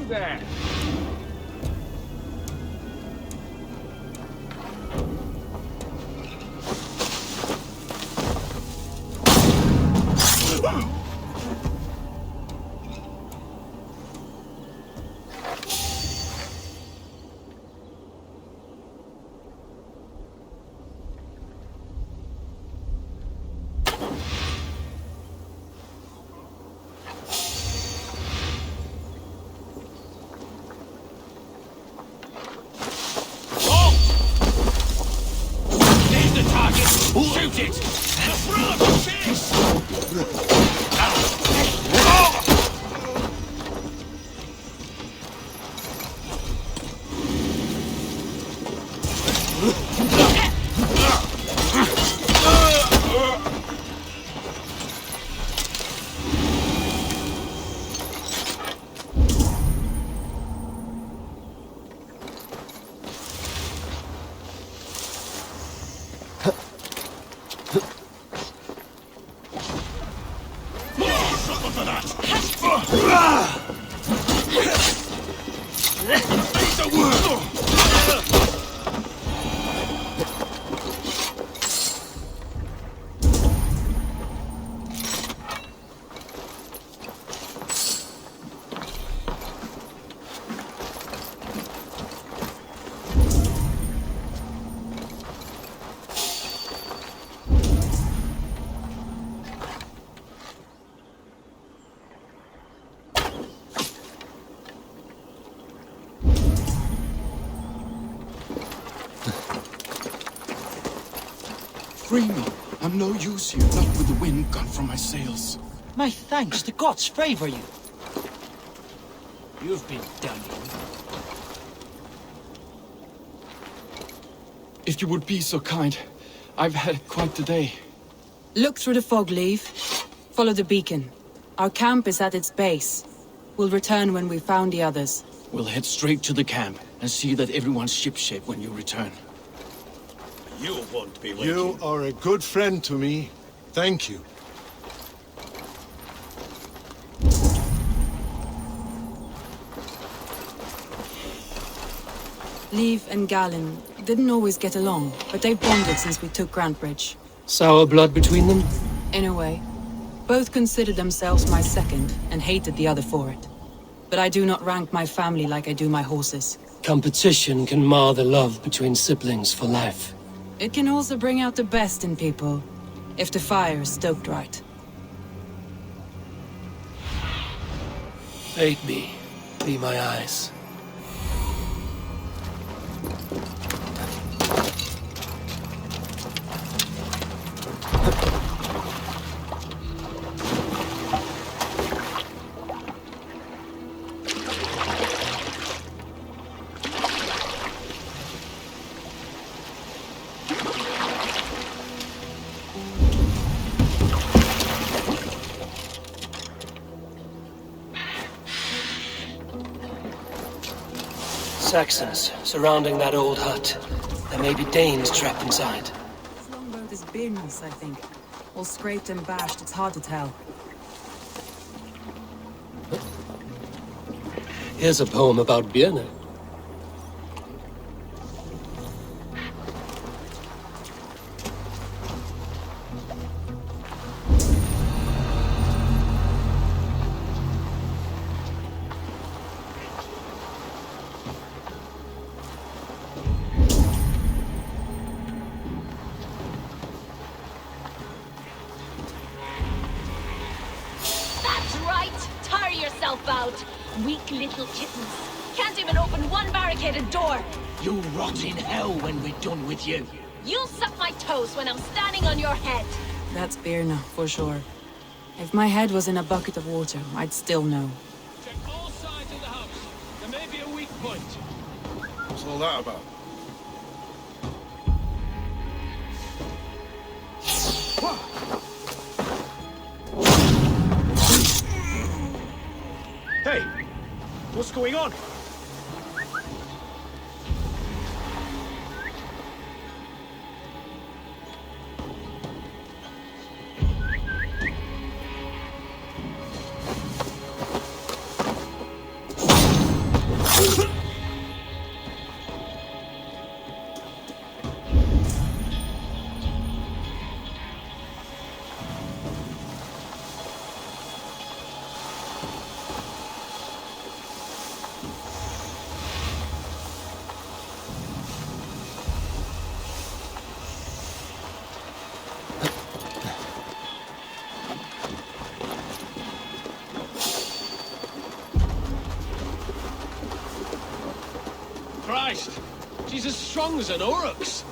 There. Shoot it! The thrill of the chase! Free me. I'm no use here, not with the wind gone from my sails. My thanks, the gods favor you. You've been done in. If you would be so kind, I've had quite the day. Look through the fog, Leave. Follow the beacon. Our camp is at its base. We'll return when we've found the others. We'll head straight to the camp and see that everyone's shipshape when you return. You won't be waiting. You are a good friend to me. Thank you. Leave and Galen didn't always get along, but they've bonded since we took Grantbridge. Sour blood between them? In a way. Both considered themselves my second, and hated the other for it. But I do not rank my family like I do my horses. Competition can mar the love between siblings for life. It can also bring out the best in people, if the fire is stoked right. Aid me. Be my eyes. Saxons surrounding that old hut. There may be Danes trapped inside. This longboat is Birn's, I think. All scraped and bashed, it's hard to tell. Here's a poem about Birna. Weak little kittens. Can't even open one barricaded door. You rot in hell when we're done with you. You'll suck my toes when I'm standing on your head. That's Birna, for sure. If my head was in a bucket of water, I'd still know. Check all sides of the house. There may be a weak point. What's all that about? Hey! What's going on? Christ! She's as strong as an oryx!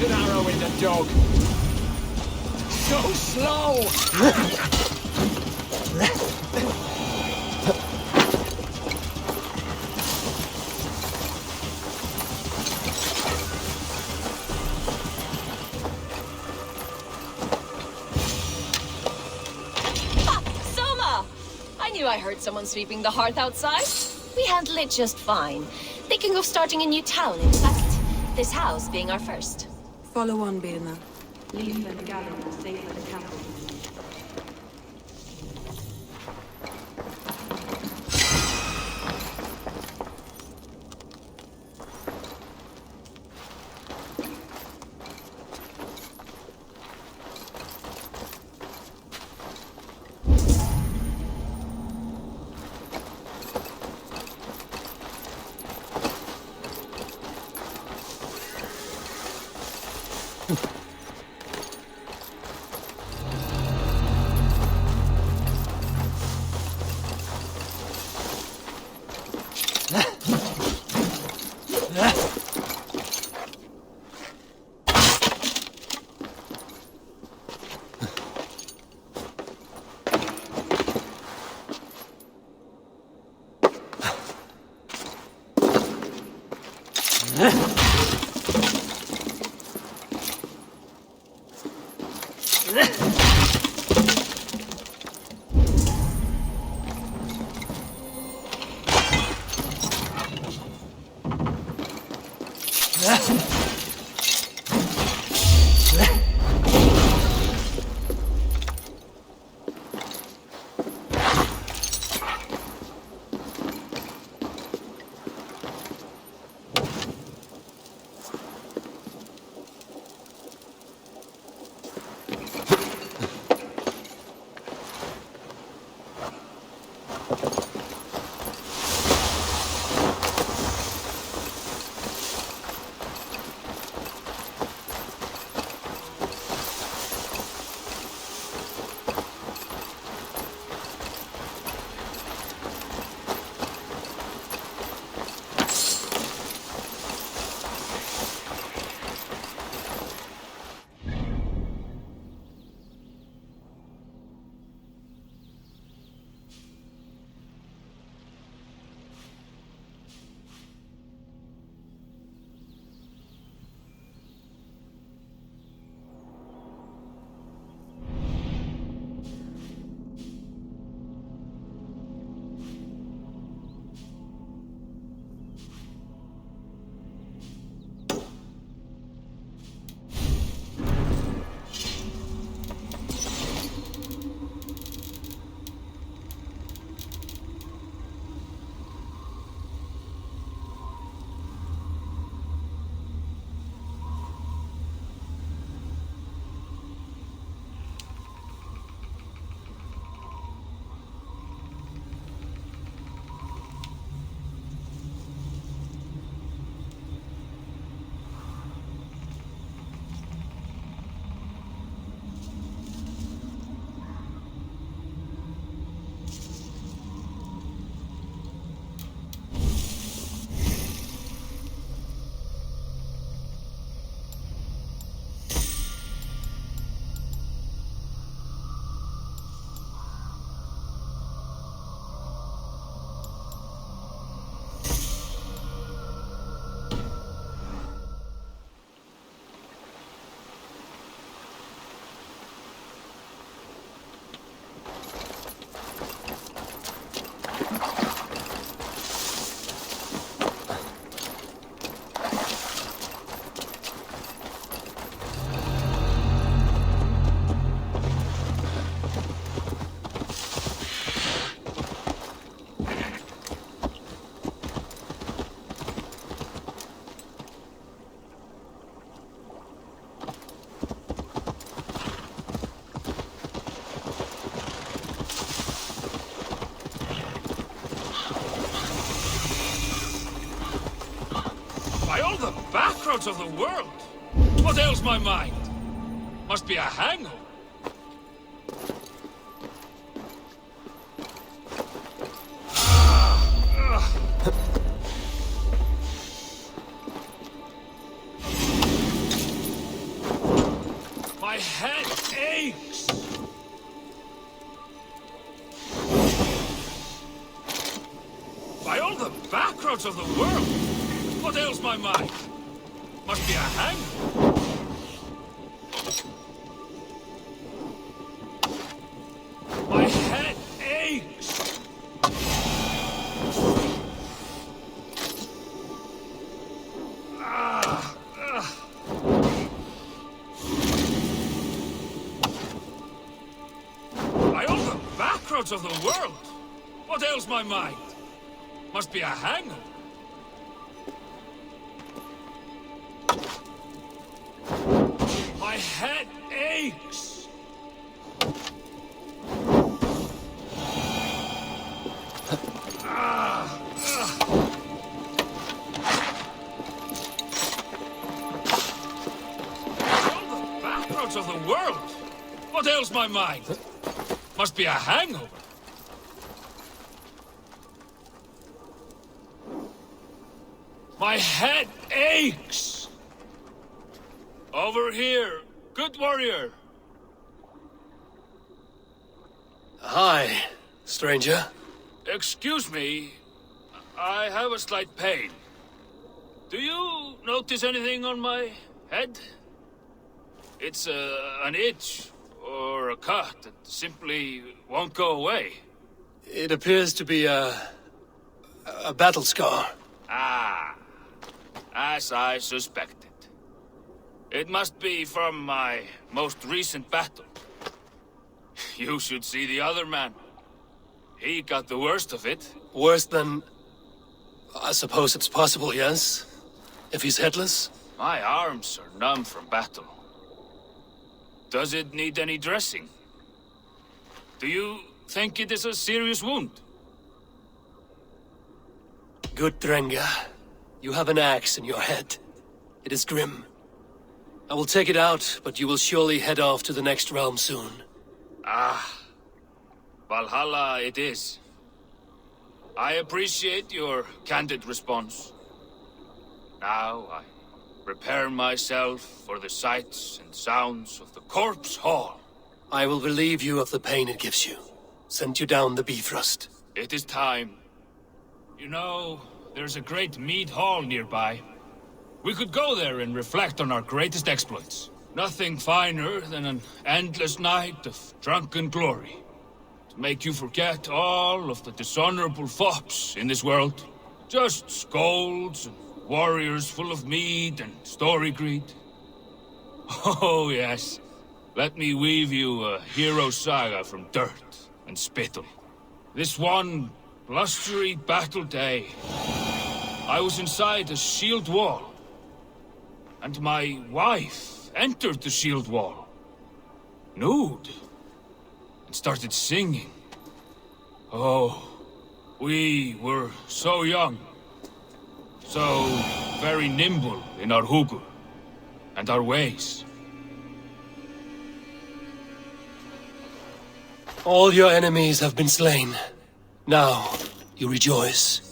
An arrow in the dog. So slow! Soma! I knew I heard someone sweeping the hearth outside. We handle it just fine. Thinking of starting a new town, in fact. This house being our first. Follow on, Birna. Leave them gathering safe at the camp. backroads of the world? What ails my mind? Must be a hangover. My head aches. By all the backroads of the world, what ails my mind? Must be a hangover. My head aches. By all the backroads of the world, what ails my mind? Must be a hangover. My head aches. All the backroads of the world. What ails my mind? Must be a hangover. My head aches! Over here, good warrior. Hi, stranger. Excuse me, I have a slight pain. Do you notice anything on my head? It's an itch or a cut that simply won't go away. It appears to be a battle scar. Ah, as I suspected. It must be from my most recent battle. You should see the other man. He got the worst of it. Worse than... I suppose it's possible, yes? If he's headless? My arms are numb from battle. Does it need any dressing? Do you think it is a serious wound? Good, Drenga. You have an axe in your head. It is grim. I will take it out, but you will surely head off to the next realm soon. Ah, Valhalla it is. I appreciate your candid response. Now I prepare myself for the sights and sounds of the corpse hall. I will relieve you of the pain it gives you. Send you down the Bifrost. It is time. You know, there's a great mead hall nearby. We could go there and reflect on our greatest exploits. Nothing finer than an endless night of drunken glory. To make you forget all of the dishonorable fops in this world. Just scolds and warriors full of mead and story greed. Oh yes, let me weave you a hero saga from dirt and spittle. This one blustery battle day, I was inside a shield wall. And my wife entered the shield wall, nude, and started singing. Oh, we were so young, so very nimble in our hugur and our ways. All your enemies have been slain. Now, you rejoice.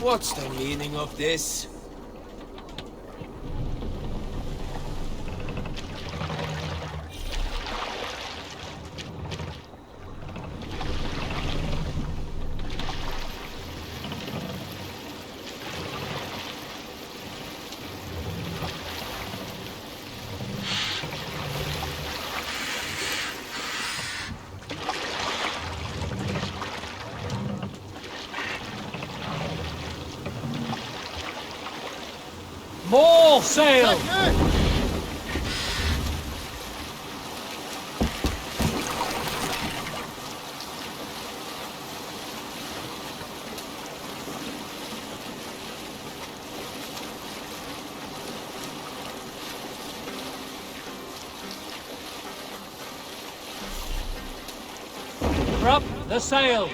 What's the meaning of this? More sail! Up the sail!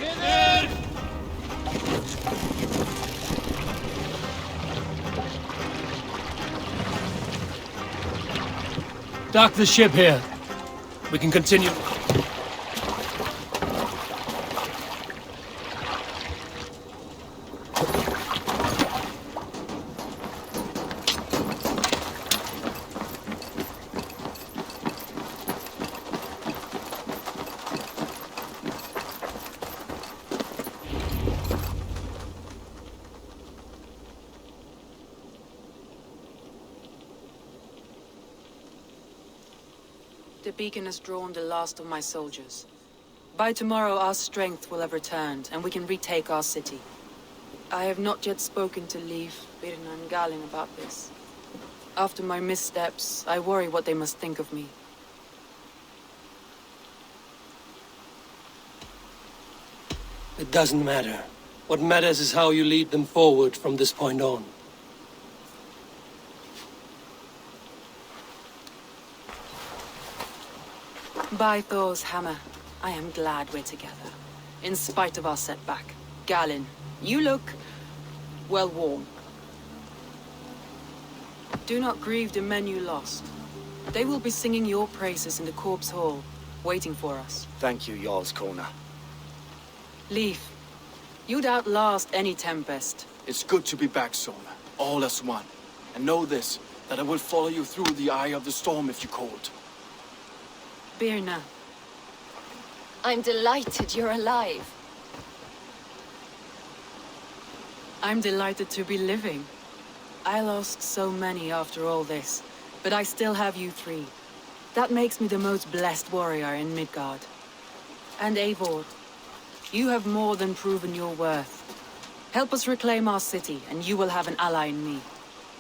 Dock the ship here. We can continue. The beacon has drawn the last of my soldiers. By tomorrow our strength will have returned, and we can retake our city. I have not yet spoken to Leif, Birna and Galin about this. After my missteps, I worry what they must think of me. It doesn't matter. What matters is how you lead them forward from this point on. By Thor's hammer, I am glad we're together. In spite of our setback. Galin, you look... well, warm. Do not grieve the men you lost. They will be singing your praises in the Corpse Hall, waiting for us. Thank you, Jarl's Kona. Leif, you'd outlast any tempest. It's good to be back, Sona. All as one. And know this, that I will follow you through the eye of the storm if you called. Birna. I'm delighted you're alive. I'm delighted to be living. I lost so many after all this, but I still have you three. That makes me the most blessed warrior in Midgard. And Eivor, you have more than proven your worth. Help us reclaim our city, and you will have an ally in me.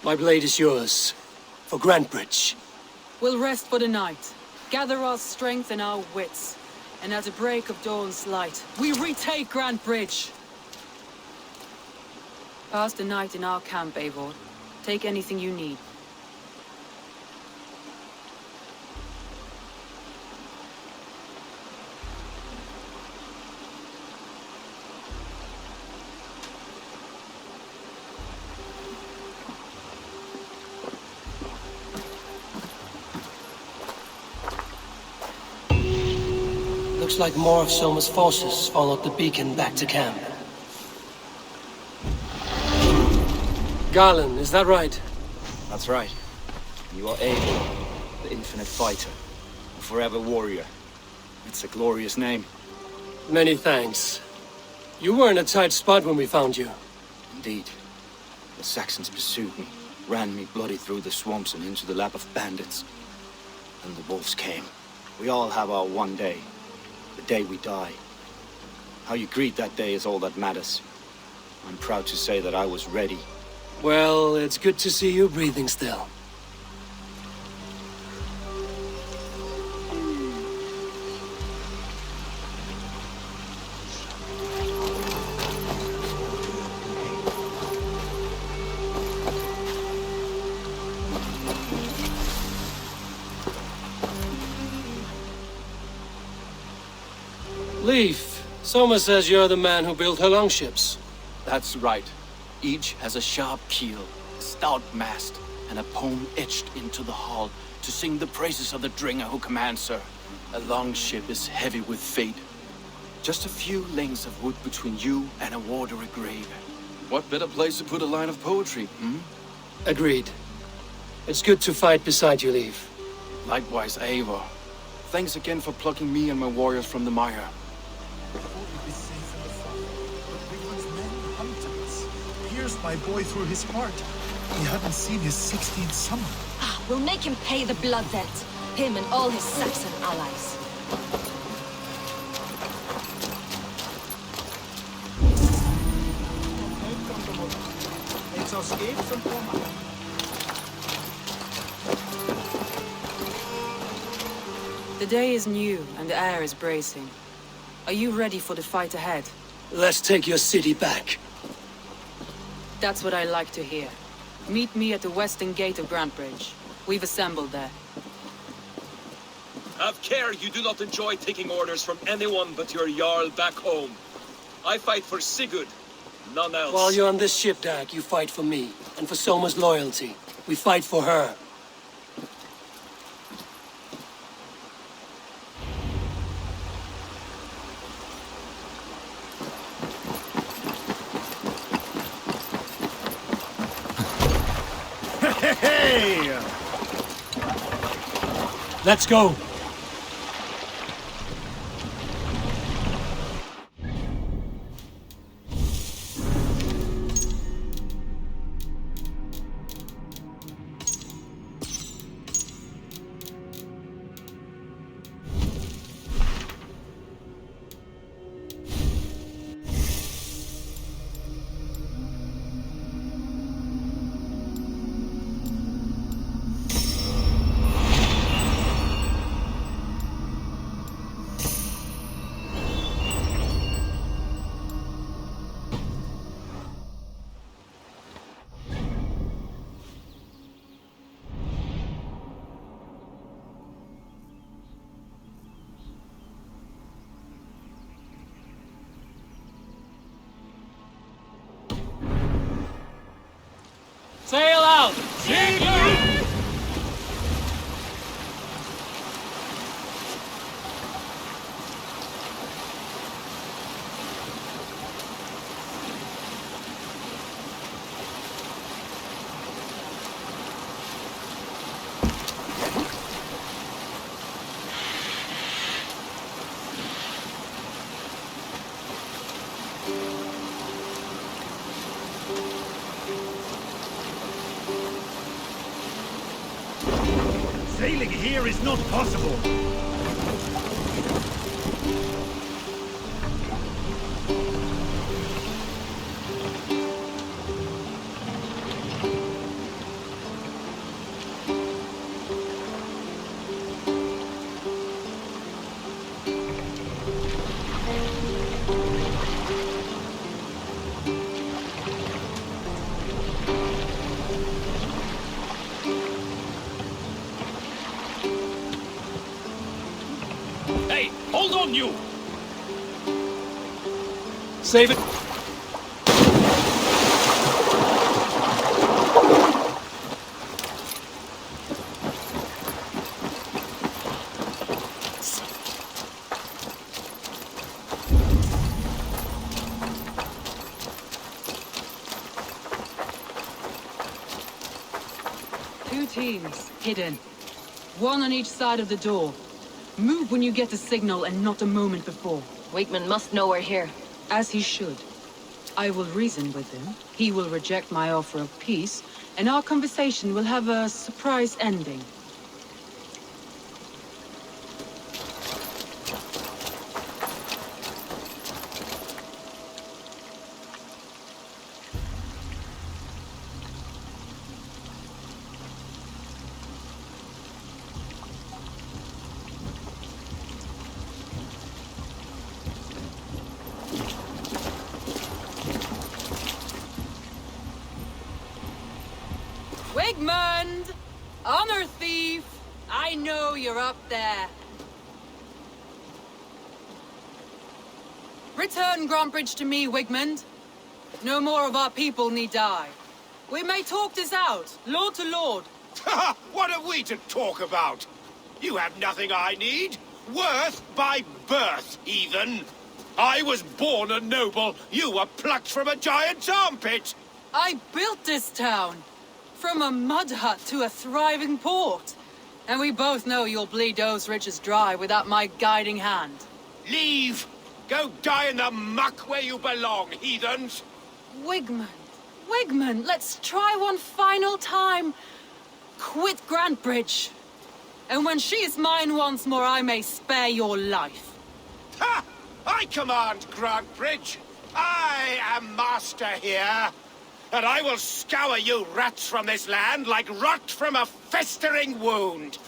My blade is yours. For Grantebridge. We'll rest for the night. Gather our strength and our wits. And at the break of dawn's light, we retake Grantebridge! Pass the night in our camp, Eivor. Take anything you need. Looks like more of Soma's forces followed the beacon back to camp. Galin, is that right? That's right. You are Eivor, the infinite fighter, a forever warrior. It's a glorious name. Many thanks. You were in a tight spot when we found you. Indeed. The Saxons pursued me, ran me bloody through the swamps and into the lap of bandits. And the wolves came. We all have our one day. The day we die. How you greet that day is all that matters. I'm proud to say that I was ready. Well, it's good to see you breathing still. Leif, Soma says you're the man who built her longships. That's right. Each has a sharp keel, a stout mast, and a poem etched into the hull to sing the praises of the Dringer who commands her. A longship is heavy with fate. Just a few lengths of wood between you and a watery grave. What better place to put a line of poetry, hmm? Agreed. It's good to fight beside you, Leif. Likewise, Eivor. Thanks again for plucking me and my warriors from the mire. Pierced my boy through his heart. He hadn't seen his 16th summer. We'll make him pay the blood debt. Him and all his Saxon allies. The day is new and the air is bracing. Are you ready for the fight ahead? Let's take your city back. That's what I like to hear. Meet me at the western gate of Grantbridge. We've assembled there. Have care you do not enjoy taking orders from anyone but your Jarl back home. I fight for Sigurd, none else. While you're on this ship, Dag, you fight for me. And for Soma's loyalty. We fight for her. Hey! Let's go! Sail out! Sailing here is not possible. Hey, hold on, you! Save it! Two teams, hidden. One on each side of the door. Move when you get the signal and not a moment before. Wakeman must know we're here. As he should. I will reason with him. He will reject my offer of peace, and our conversation will have a surprise ending. Wigmund! Honor thief! I know you're up there. Return Grantbridge to me, Wigmund. No more of our people need die. We may talk this out, lord to lord. What are we to talk about? You have nothing I need. Worth by birth, heathen. I was born a noble. You were plucked from a giant's armpit. I built this town. From a mud hut to a thriving port. And we both know you'll bleed those riches dry without my guiding hand. Leave! Go die in the muck where you belong, heathens! Wigmund, let's try one final time. Quit Grantbridge. And when she is mine once more, I may spare your life. Ha! I command Grantbridge. I am master here. And I will scour you rats from this land like rot from a festering wound.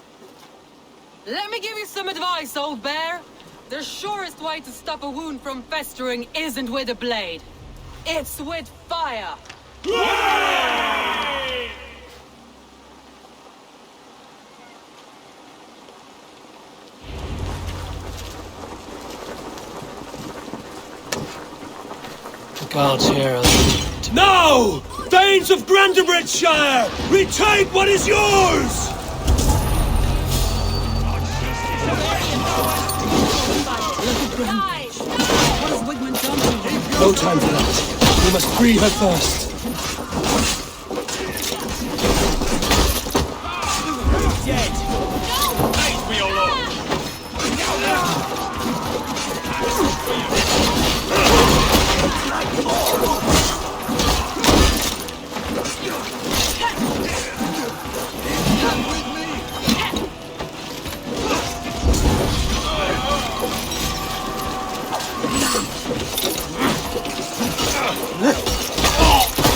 Let me give you some advice, old bear. The surest way to stop a wound from festering isn't with a blade. It's with fire. The guards here are... No! Thanes of Grantebridgeshire! Retain what is yours! What has Wigmund done to you? No time for that. We must free her first. Dead! Thanks for your lord!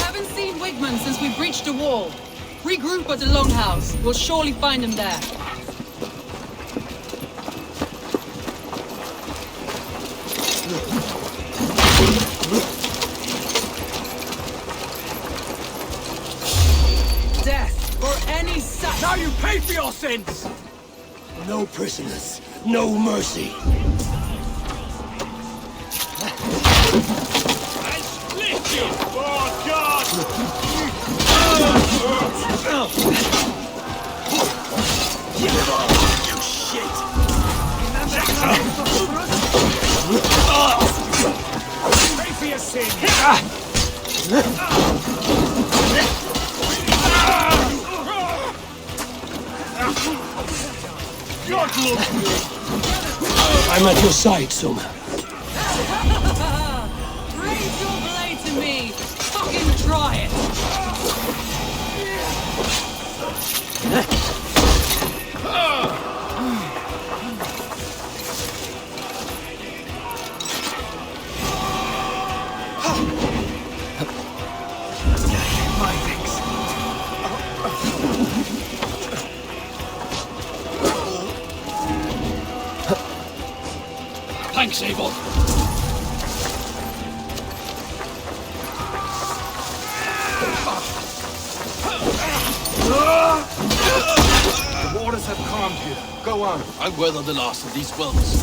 Haven't seen Wigmund since we breached the wall. Regroup at the Longhouse. We'll surely find him there. Death for any such. Now you pay for your sins! No prisoners, no mercy. I split you! Oh, God! You shit! Pay for your sins! I'm at your side, Soma. Raise your blade to me. Fucking try it. Thanks, Eivor. The waters have calmed here. Go on. I weather the last of these wells.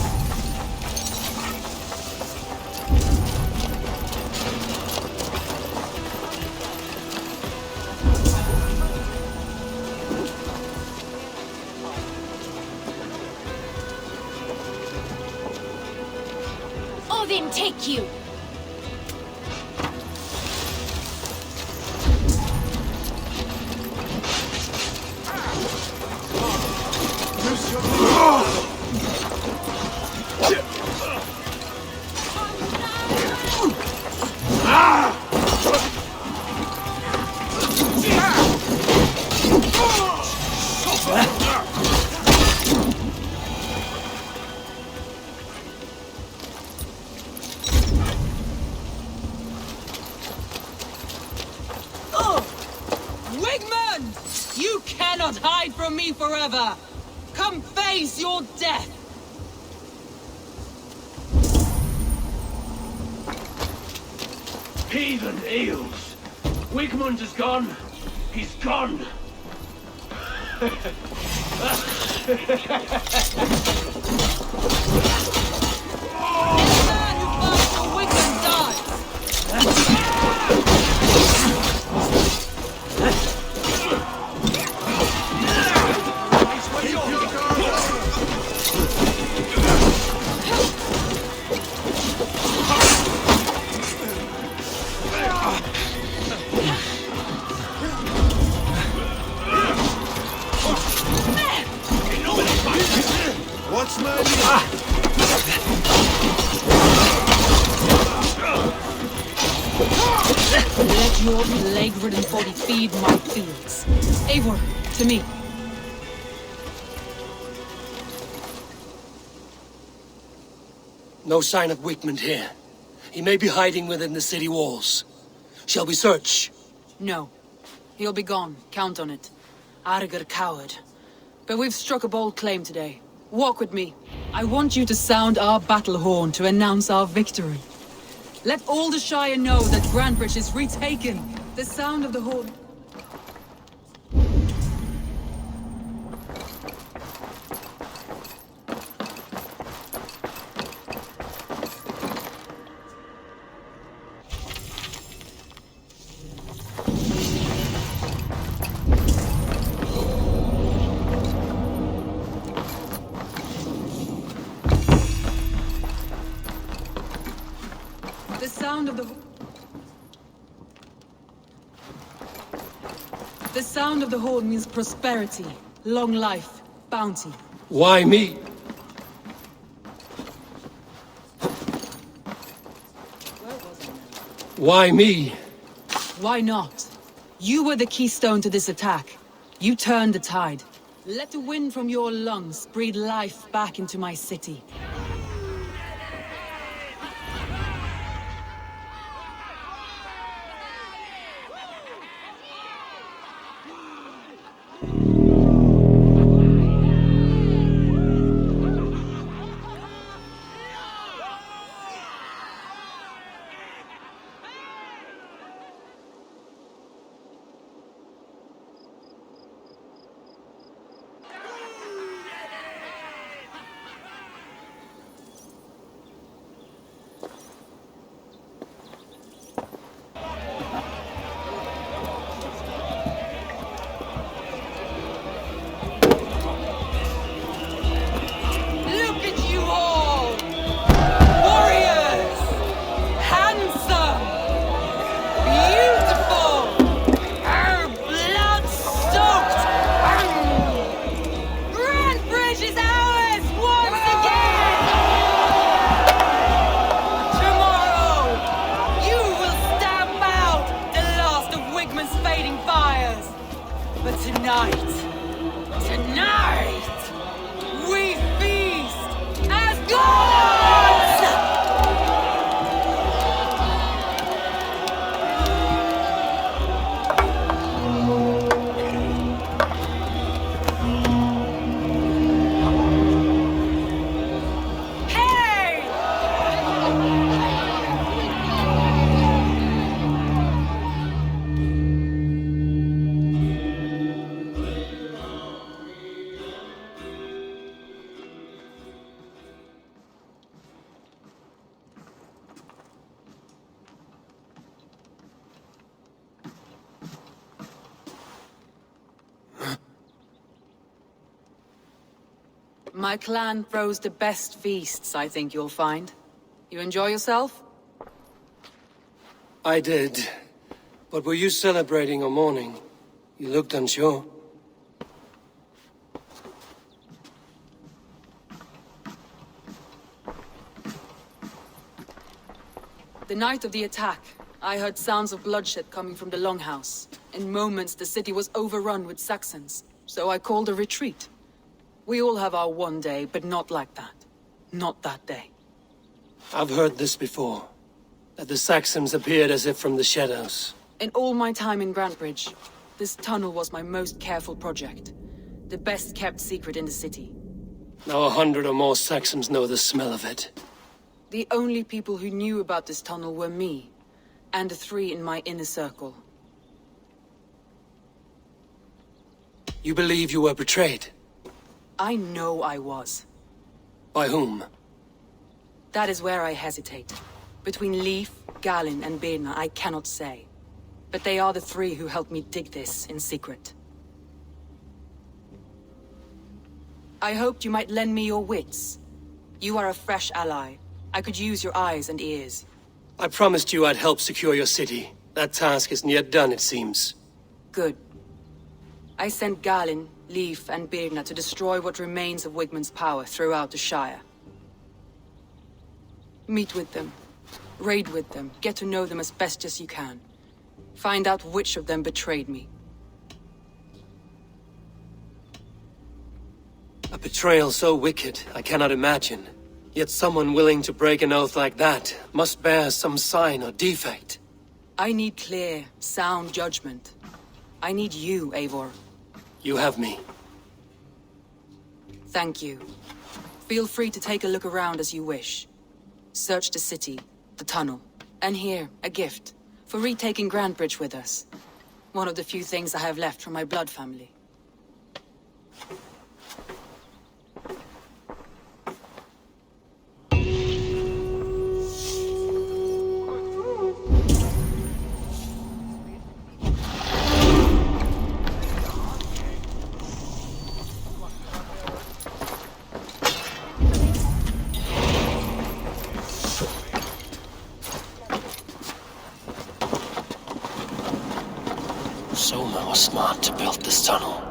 Odin, take you! Wigmund! You cannot hide from me forever! Come face your death! Heathen eels! Wigmund is gone! He's gone! Man who fights for Wigmund dies! Let your plague-ridden body feed my fields. Eivor, to me. No sign of Wickman here. He may be hiding within the city walls. Shall we search? No. He'll be gone. Count on it. Arger coward. But we've struck a bold claim today. Walk with me. I want you to sound our battle horn to announce our victory. Let all the Shire know that Grantbridge is retaken. The sound of the horn... The sound of the horn means prosperity, long life, bounty. Why me? Why me? Why not? You were the keystone to this attack. You turned the tide. Let the wind from your lungs breathe life back into my city. My clan throws the best feasts, I think you'll find. You enjoy yourself? I did. But were you celebrating or mourning? You looked unsure. The night of the attack, I heard sounds of bloodshed coming from the Longhouse. In moments, the city was overrun with Saxons, so I called a retreat. We all have our one day, but not like that. Not that day. I've heard this before. That the Saxons appeared as if from the shadows. In all my time in Grantbridge, this tunnel was my most careful project. The best kept secret in the city. Now 100 or more Saxons know the smell of it. The only people who knew about this tunnel were me, and the 3 in my inner circle. You believe you were betrayed? I know I was. By whom? That is where I hesitate. Between Leif, Galin, and Birna, I cannot say. But they are the 3 who helped me dig this in secret. I hoped you might lend me your wits. You are a fresh ally. I could use your eyes and ears. I promised you I'd help secure your city. That task isn't yet done, it seems. Good. I sent Galin, Leif, and Birna to destroy what remains of Wigmund's power throughout the Shire. Meet with them. Raid with them. Get to know them as best as you can. Find out which of them betrayed me. A betrayal so wicked, I cannot imagine. Yet someone willing to break an oath like that must bear some sign or defect. I need clear, sound judgment. I need you, Eivor. You have me. Thank you. Feel free to take a look around as you wish. Search the city, the tunnel, and here, a gift, for retaking Grantebridge with us. One of the few things I have left from my blood family. Soma was smart to build this tunnel.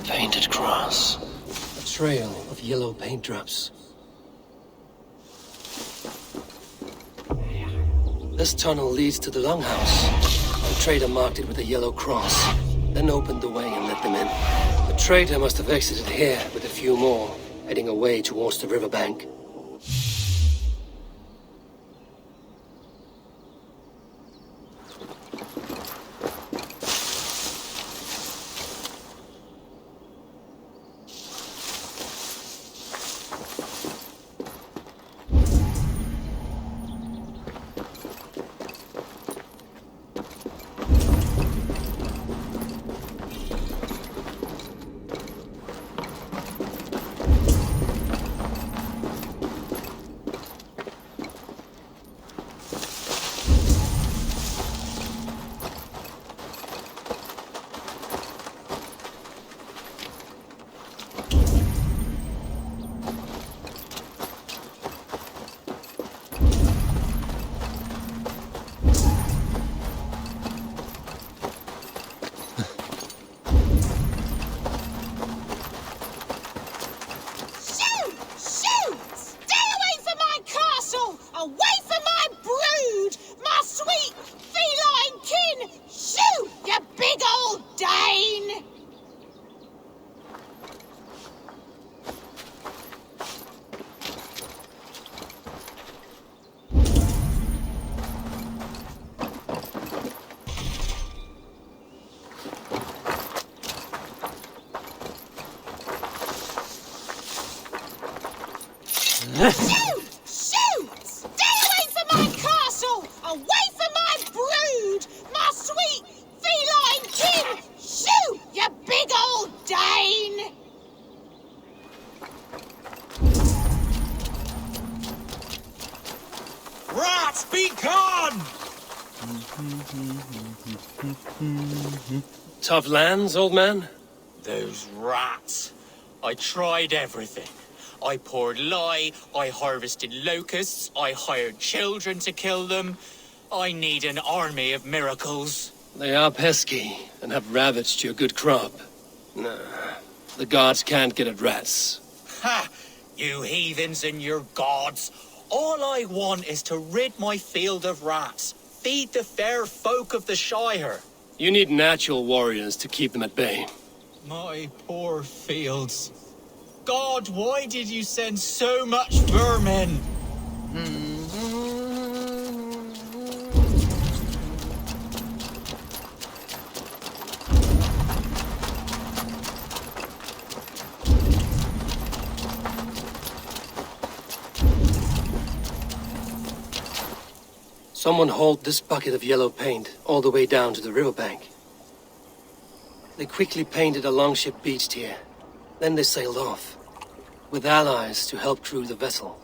Painted grass. A trail of yellow paint drops. This tunnel leads to the longhouse. The trader marked it with a yellow cross, then opened the way and let them in. The trader must have exited here with a few more, heading away towards the riverbank. Shoot! Shoot! Stay away from my castle! Away from my brood! My sweet feline kin! Shoot, you big old Dane! Rats, be gone! Tough lands, old man? Those rats. I tried everything. I poured lye, I harvested locusts, I hired children to kill them. I need an army of miracles. They are pesky and have ravaged your good crop. Nah, the gods can't get at rats. Ha! You heathens and your gods. All I want is to rid my field of rats. Feed the fair folk of the Shire. You need natural warriors to keep them at bay. My poor fields. God, why did you send so much vermin? Someone hauled this bucket of yellow paint all the way down to the riverbank. They quickly painted a longship beached here. Then they sailed off, with allies to help crew the vessel.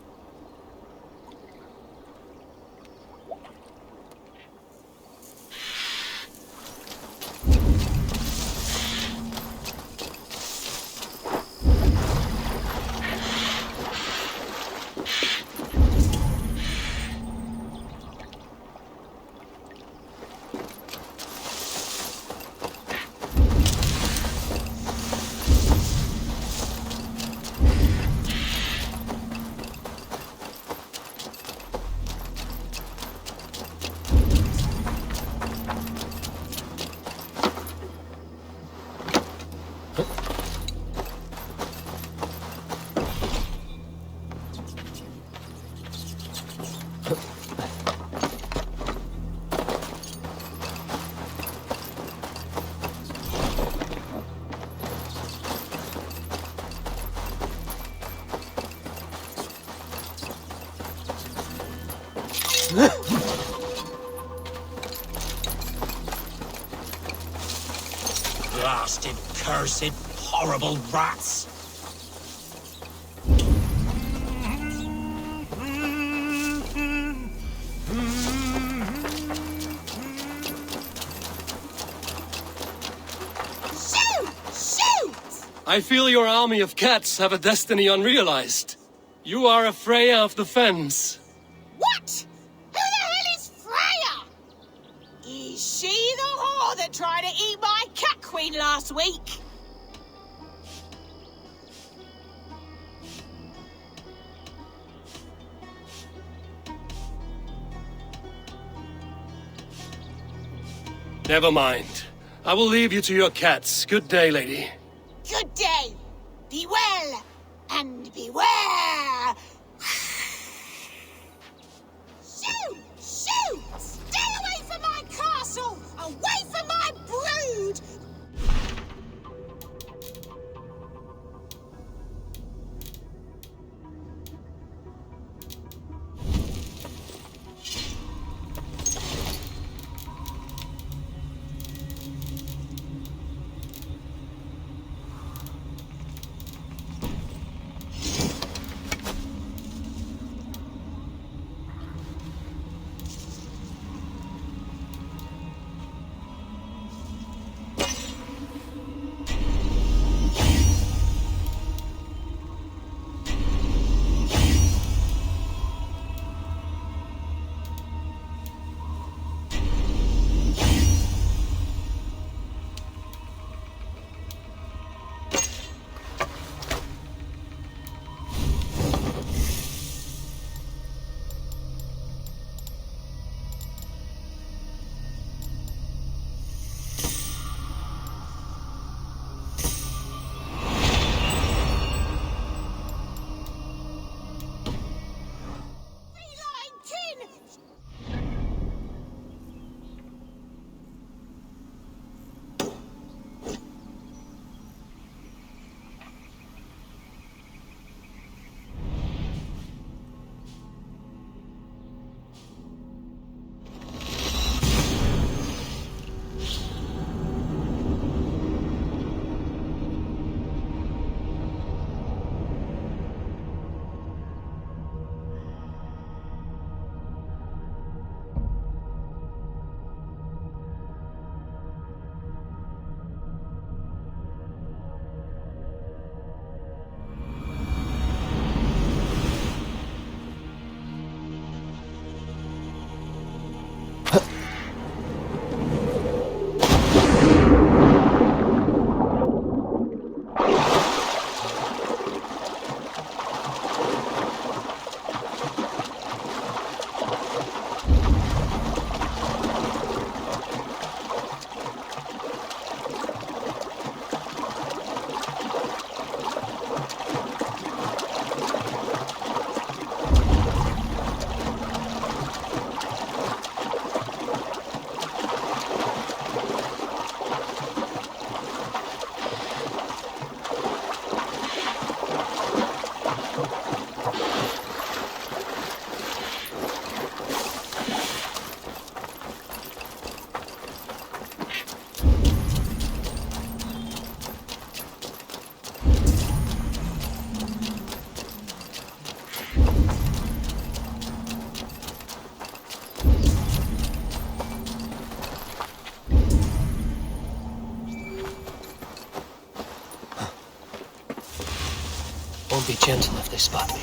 Blasted, cursed, horrible rats! I feel your army of cats have a destiny unrealized. You are a Freya of the Fens. What? Who the hell is Freya? Is she the whore that tried to eat my cat queen last week? Never mind. I will leave you to your cats. Good day, lady. Good day. Be well, and beware. Shoot! Shoot! Stay away from my castle! Away from my brood! Be gentle if they spot me.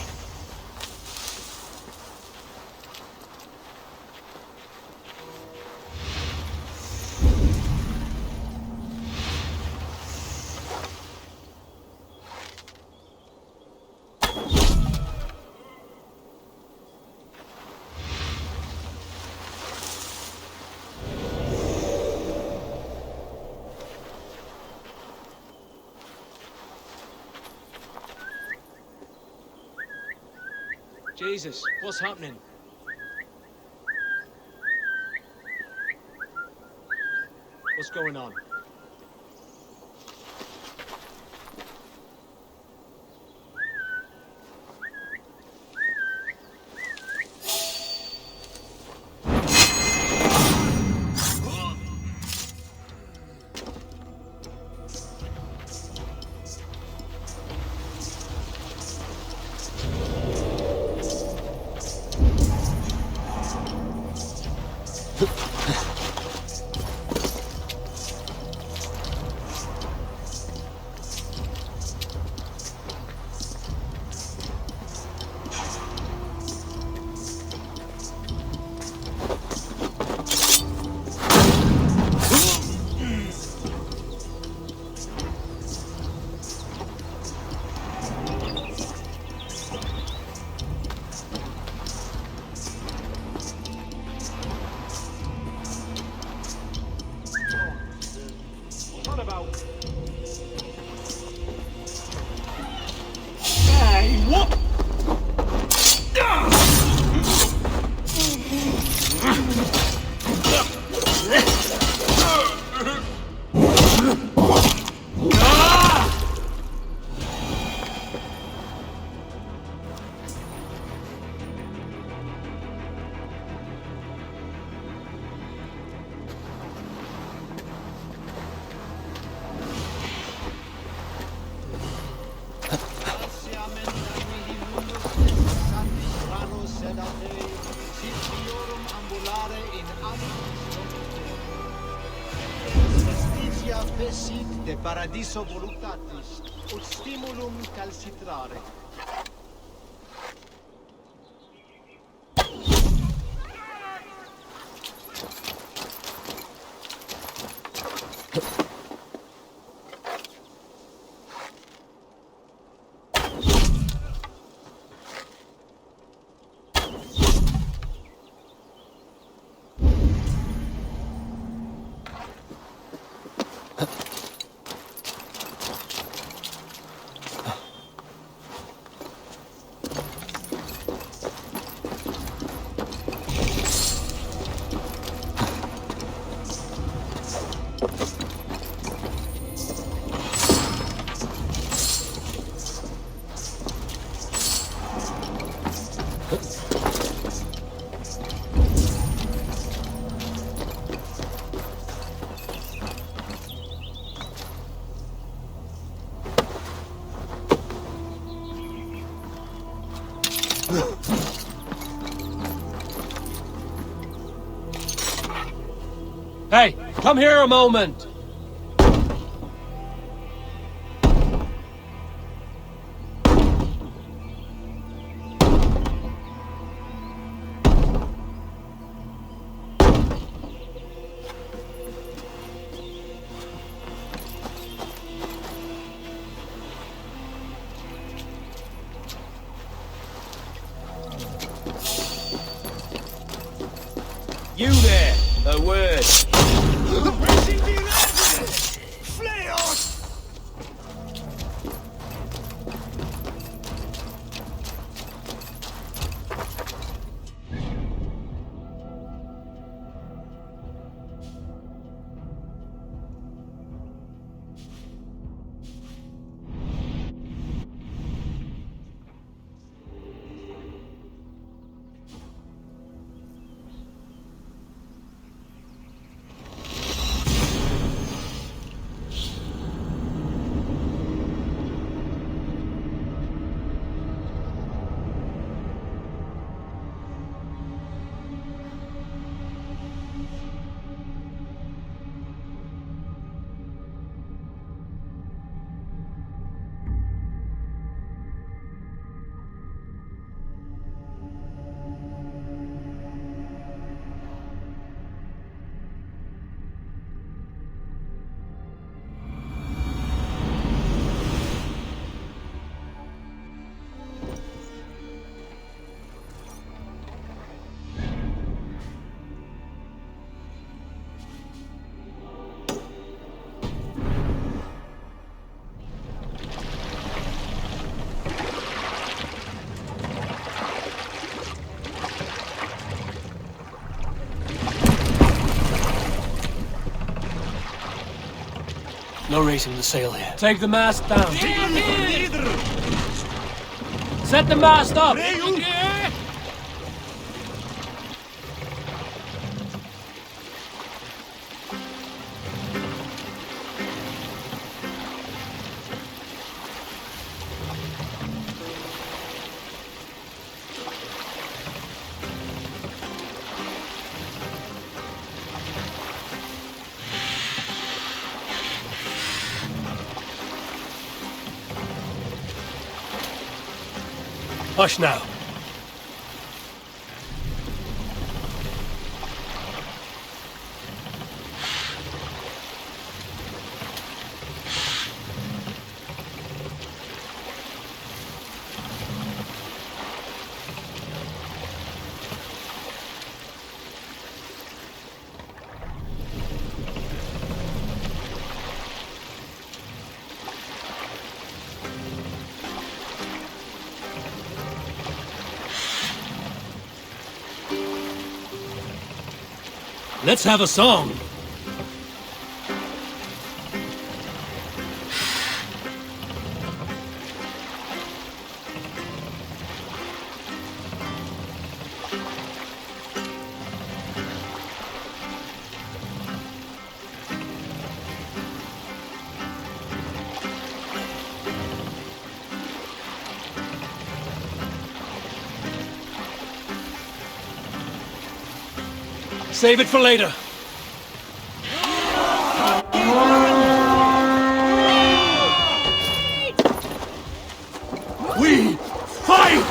Jesus, what's happening? What's going on? De paradiso voluptatis, ut stimulum calcitrare. Hey, come here a moment! You there, a word. No raising the sail here. Take the mast down. Set the mast up. Hush now. Let's have a song. Save it for later. We fight!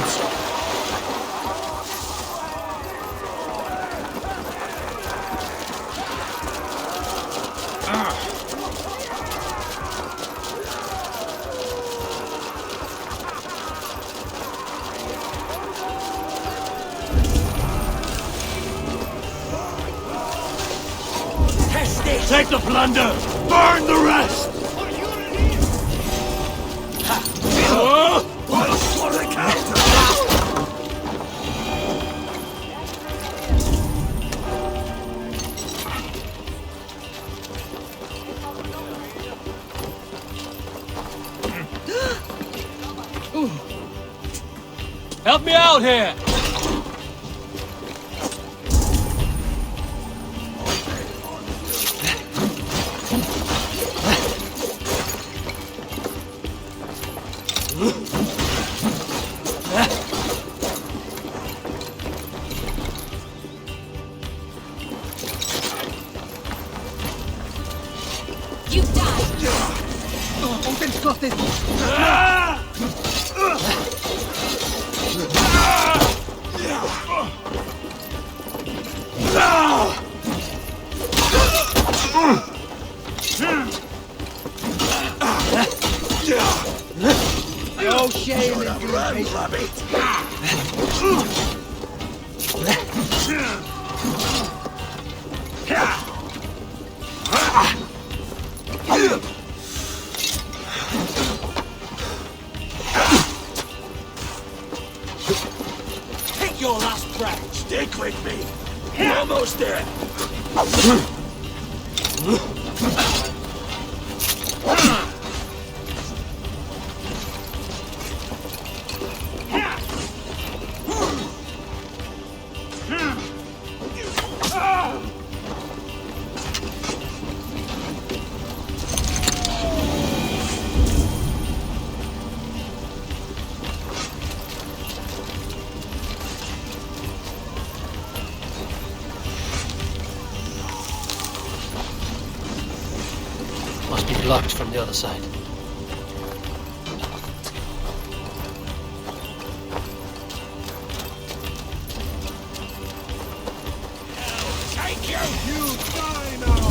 Take the plunder! Burn the rest! Help me out here! You die! No shame in being patient. Take your last breath! Stick with me. We're almost there. Must be blocked from the other side. Take you! You die now!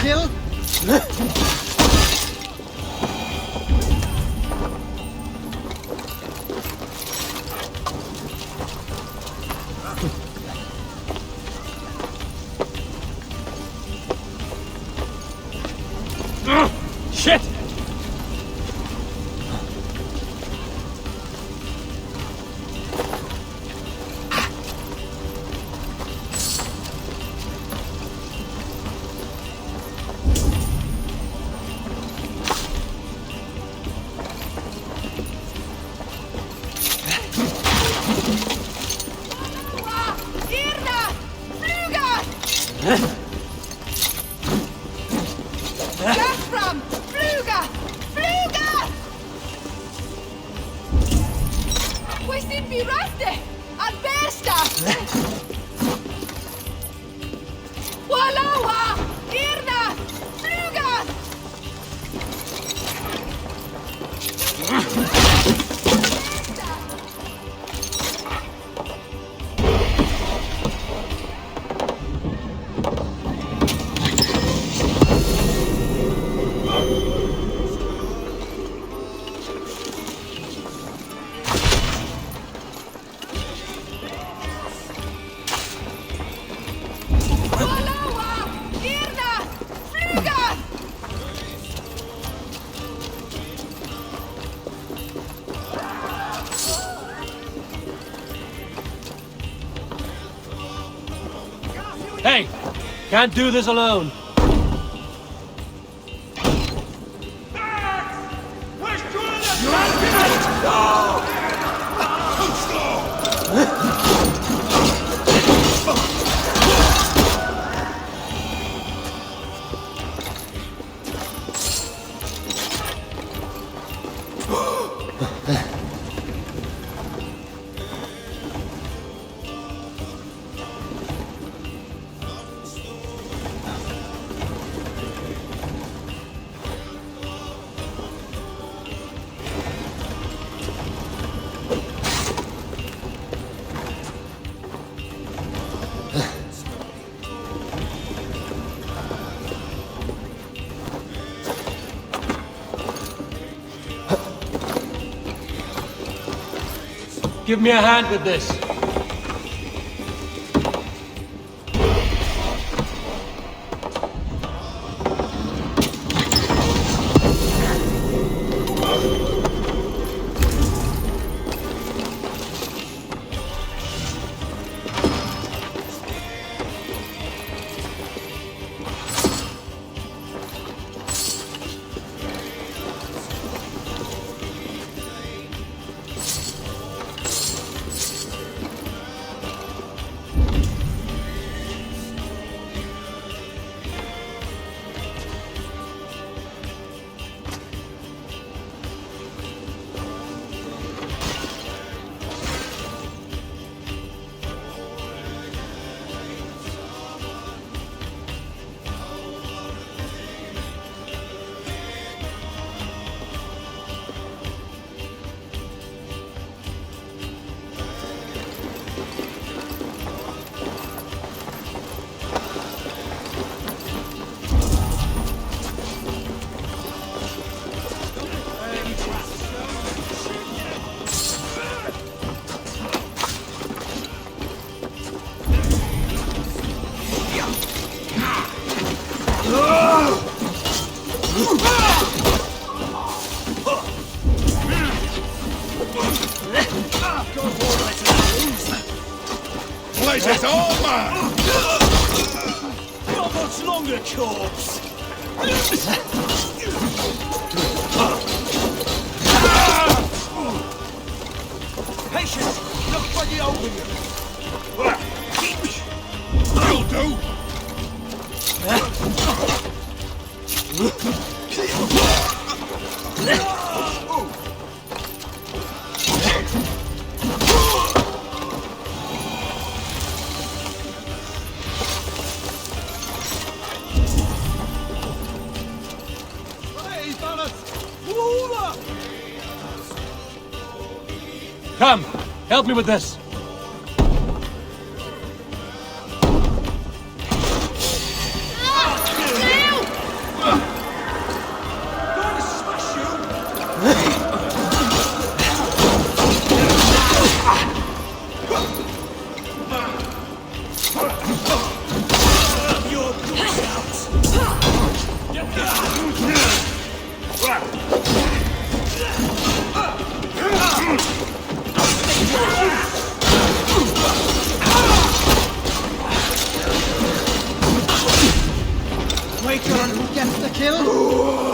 Kill? Shit! Gaffram! Fluga! Fluga! We sind vi raste! Al besta! Walawa! Irna! Fluga! Hey! Can't do this alone. Give me a hand with this. Place is all mine! How much longer, corpse? Patience! Look for the opening! Will do! Come, help me with this. Wager on who gets the kill?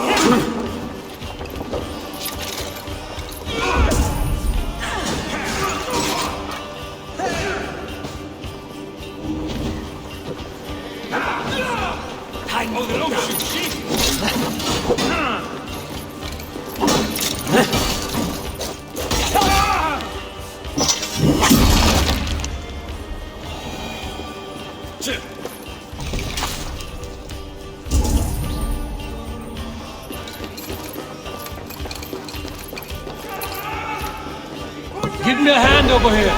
Give me a hand over here.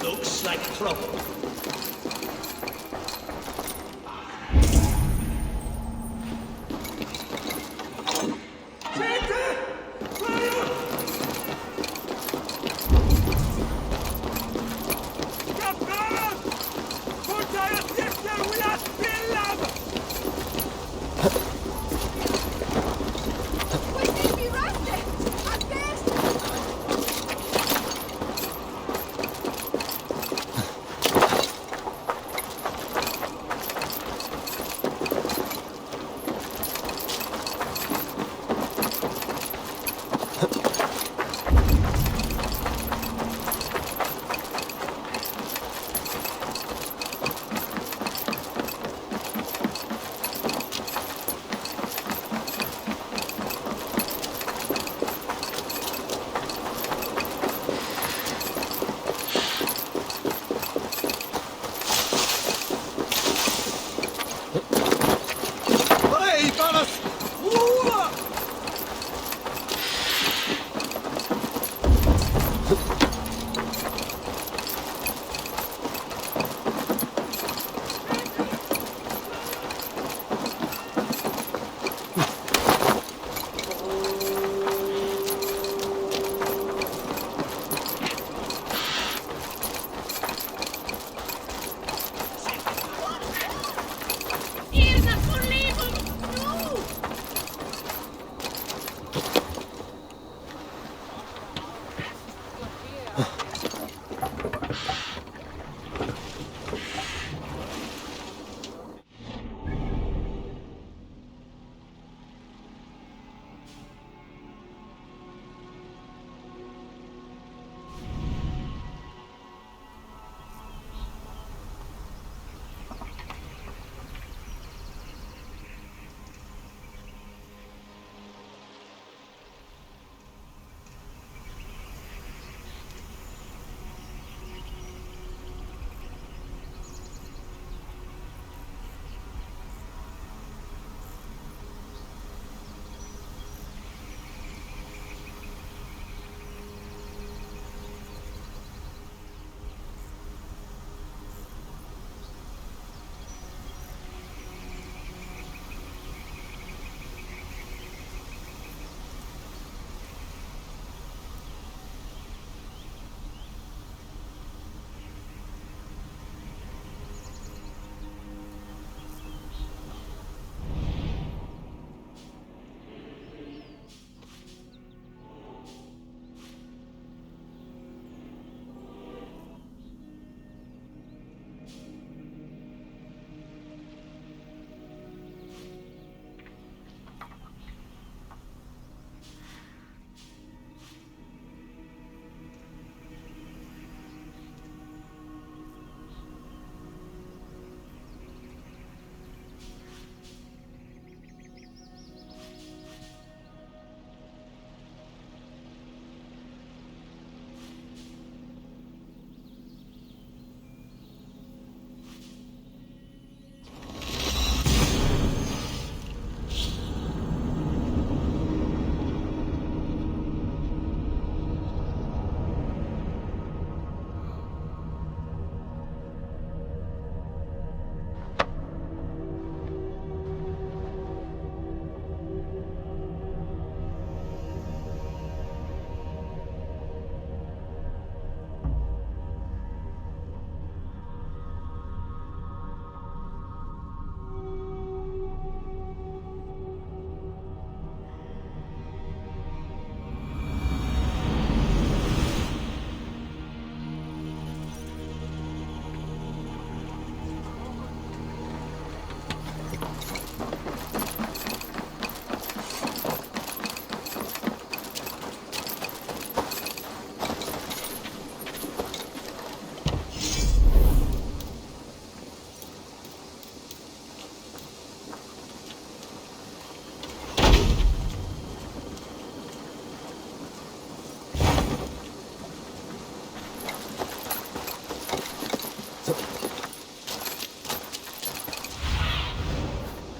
Looks like trouble.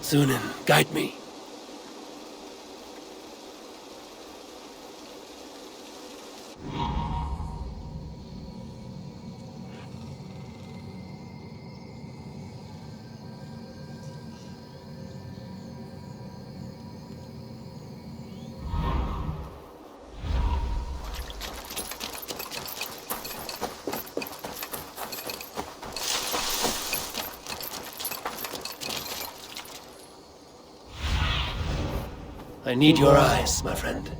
Sunan, guide me. I need your eyes, my friend.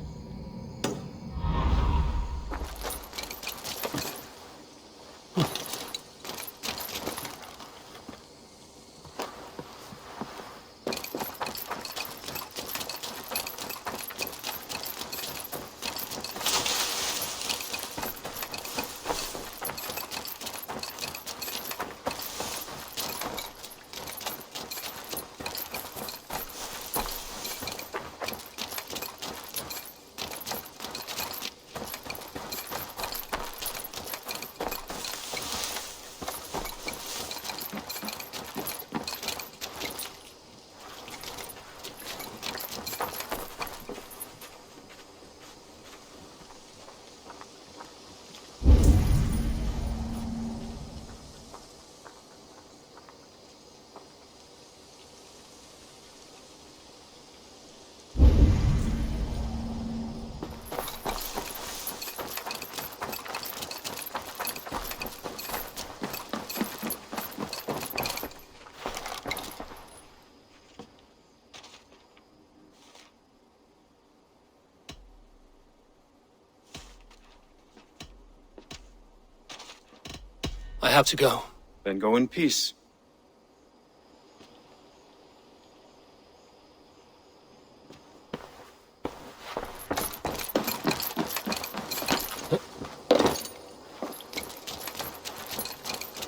I have to go. Then go in peace.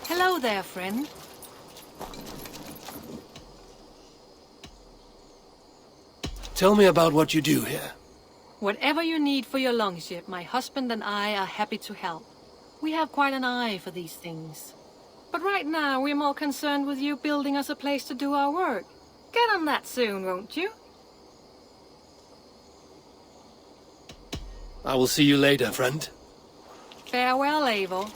Hello there, friend. Tell me about what you do here. Whatever you need for your longship, my husband and I are happy to help. We have quite an eye for these things. But right now, we're more concerned with you building us a place to do our work. Get on that soon, won't you? I will see you later, friend. Farewell, Eivor.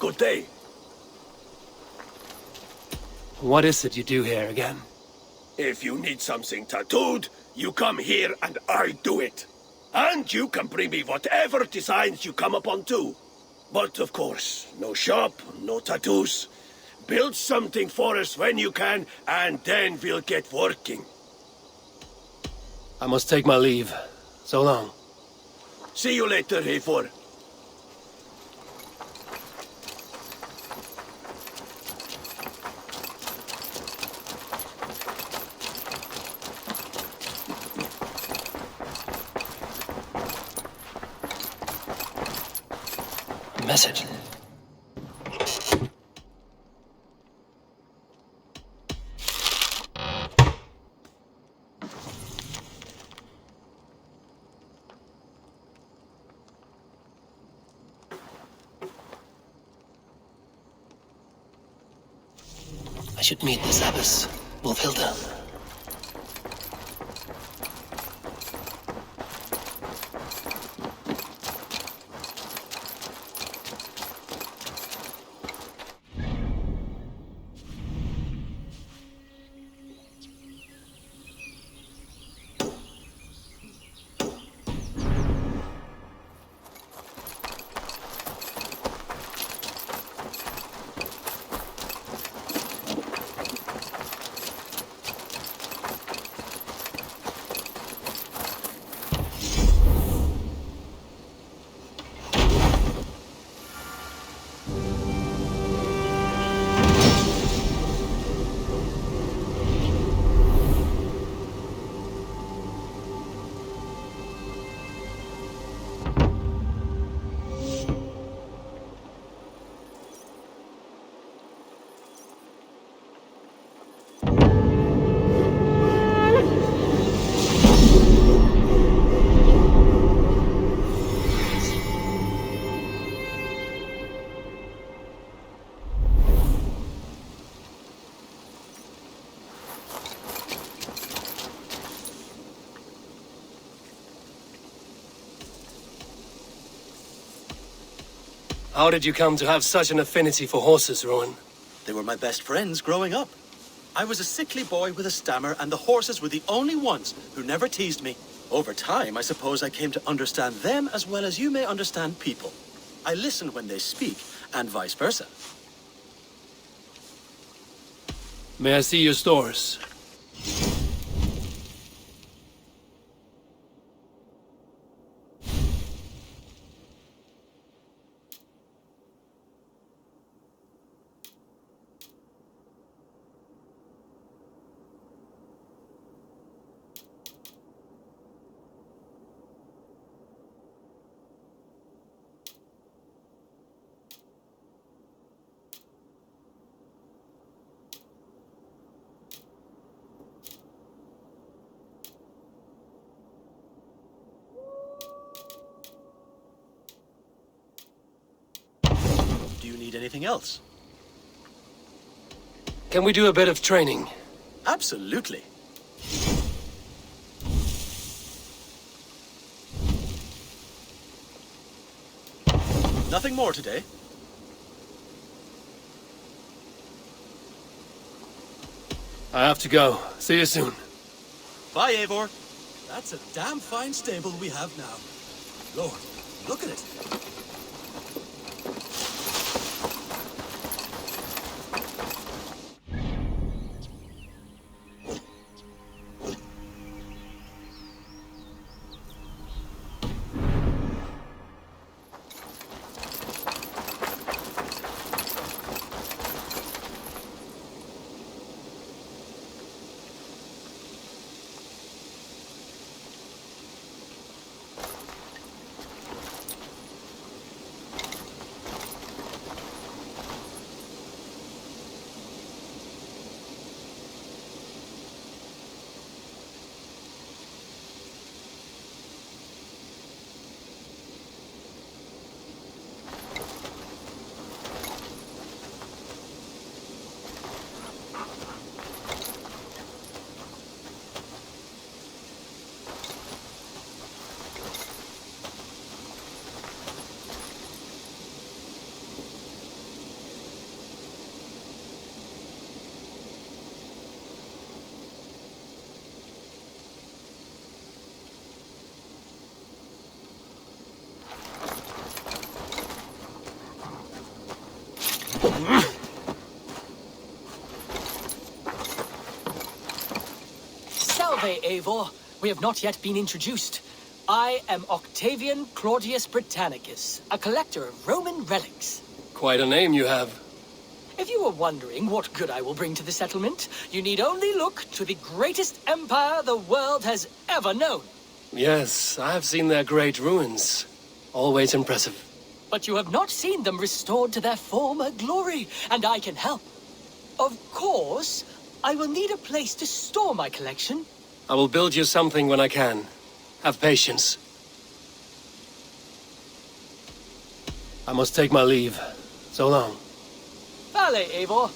Good day. What is it you do here again? If you need something tattooed, you come here and I do it. And you can bring me whatever designs you come upon too. But of course, no shop, no tattoos. Build something for us when you can, and then we'll get working. I must take my leave. So long. See you later, Eivor. Message. I should meet this abbess, Wolfhilda. How did you come to have such an affinity for horses, Rowan? They were my best friends growing up. I was a sickly boy with a stammer, and the horses were the only ones who never teased me. Over time, I suppose I came to understand them as well as you may understand people. I listen when they speak, and vice versa. May I see your stores? Do you need anything else? Can we do a bit of training? Absolutely. Nothing more today? I have to go. See you soon. Bye, Eivor. That's a damn fine stable we have now. Lord, look at it. Salve, Eivor. We have not yet been introduced. I am Octavian Claudius Britannicus, a collector of Roman relics. Quite a name you have. If you were wondering what good I will bring to the settlement, you need only look to the greatest empire the world has ever known. Yes, I have seen their great ruins. Always impressive. But you have not seen them restored to their former glory, and I can help. Of course, I will need a place to store my collection. I will build you something when I can. Have patience. I must take my leave. So long. Vale, Eivor.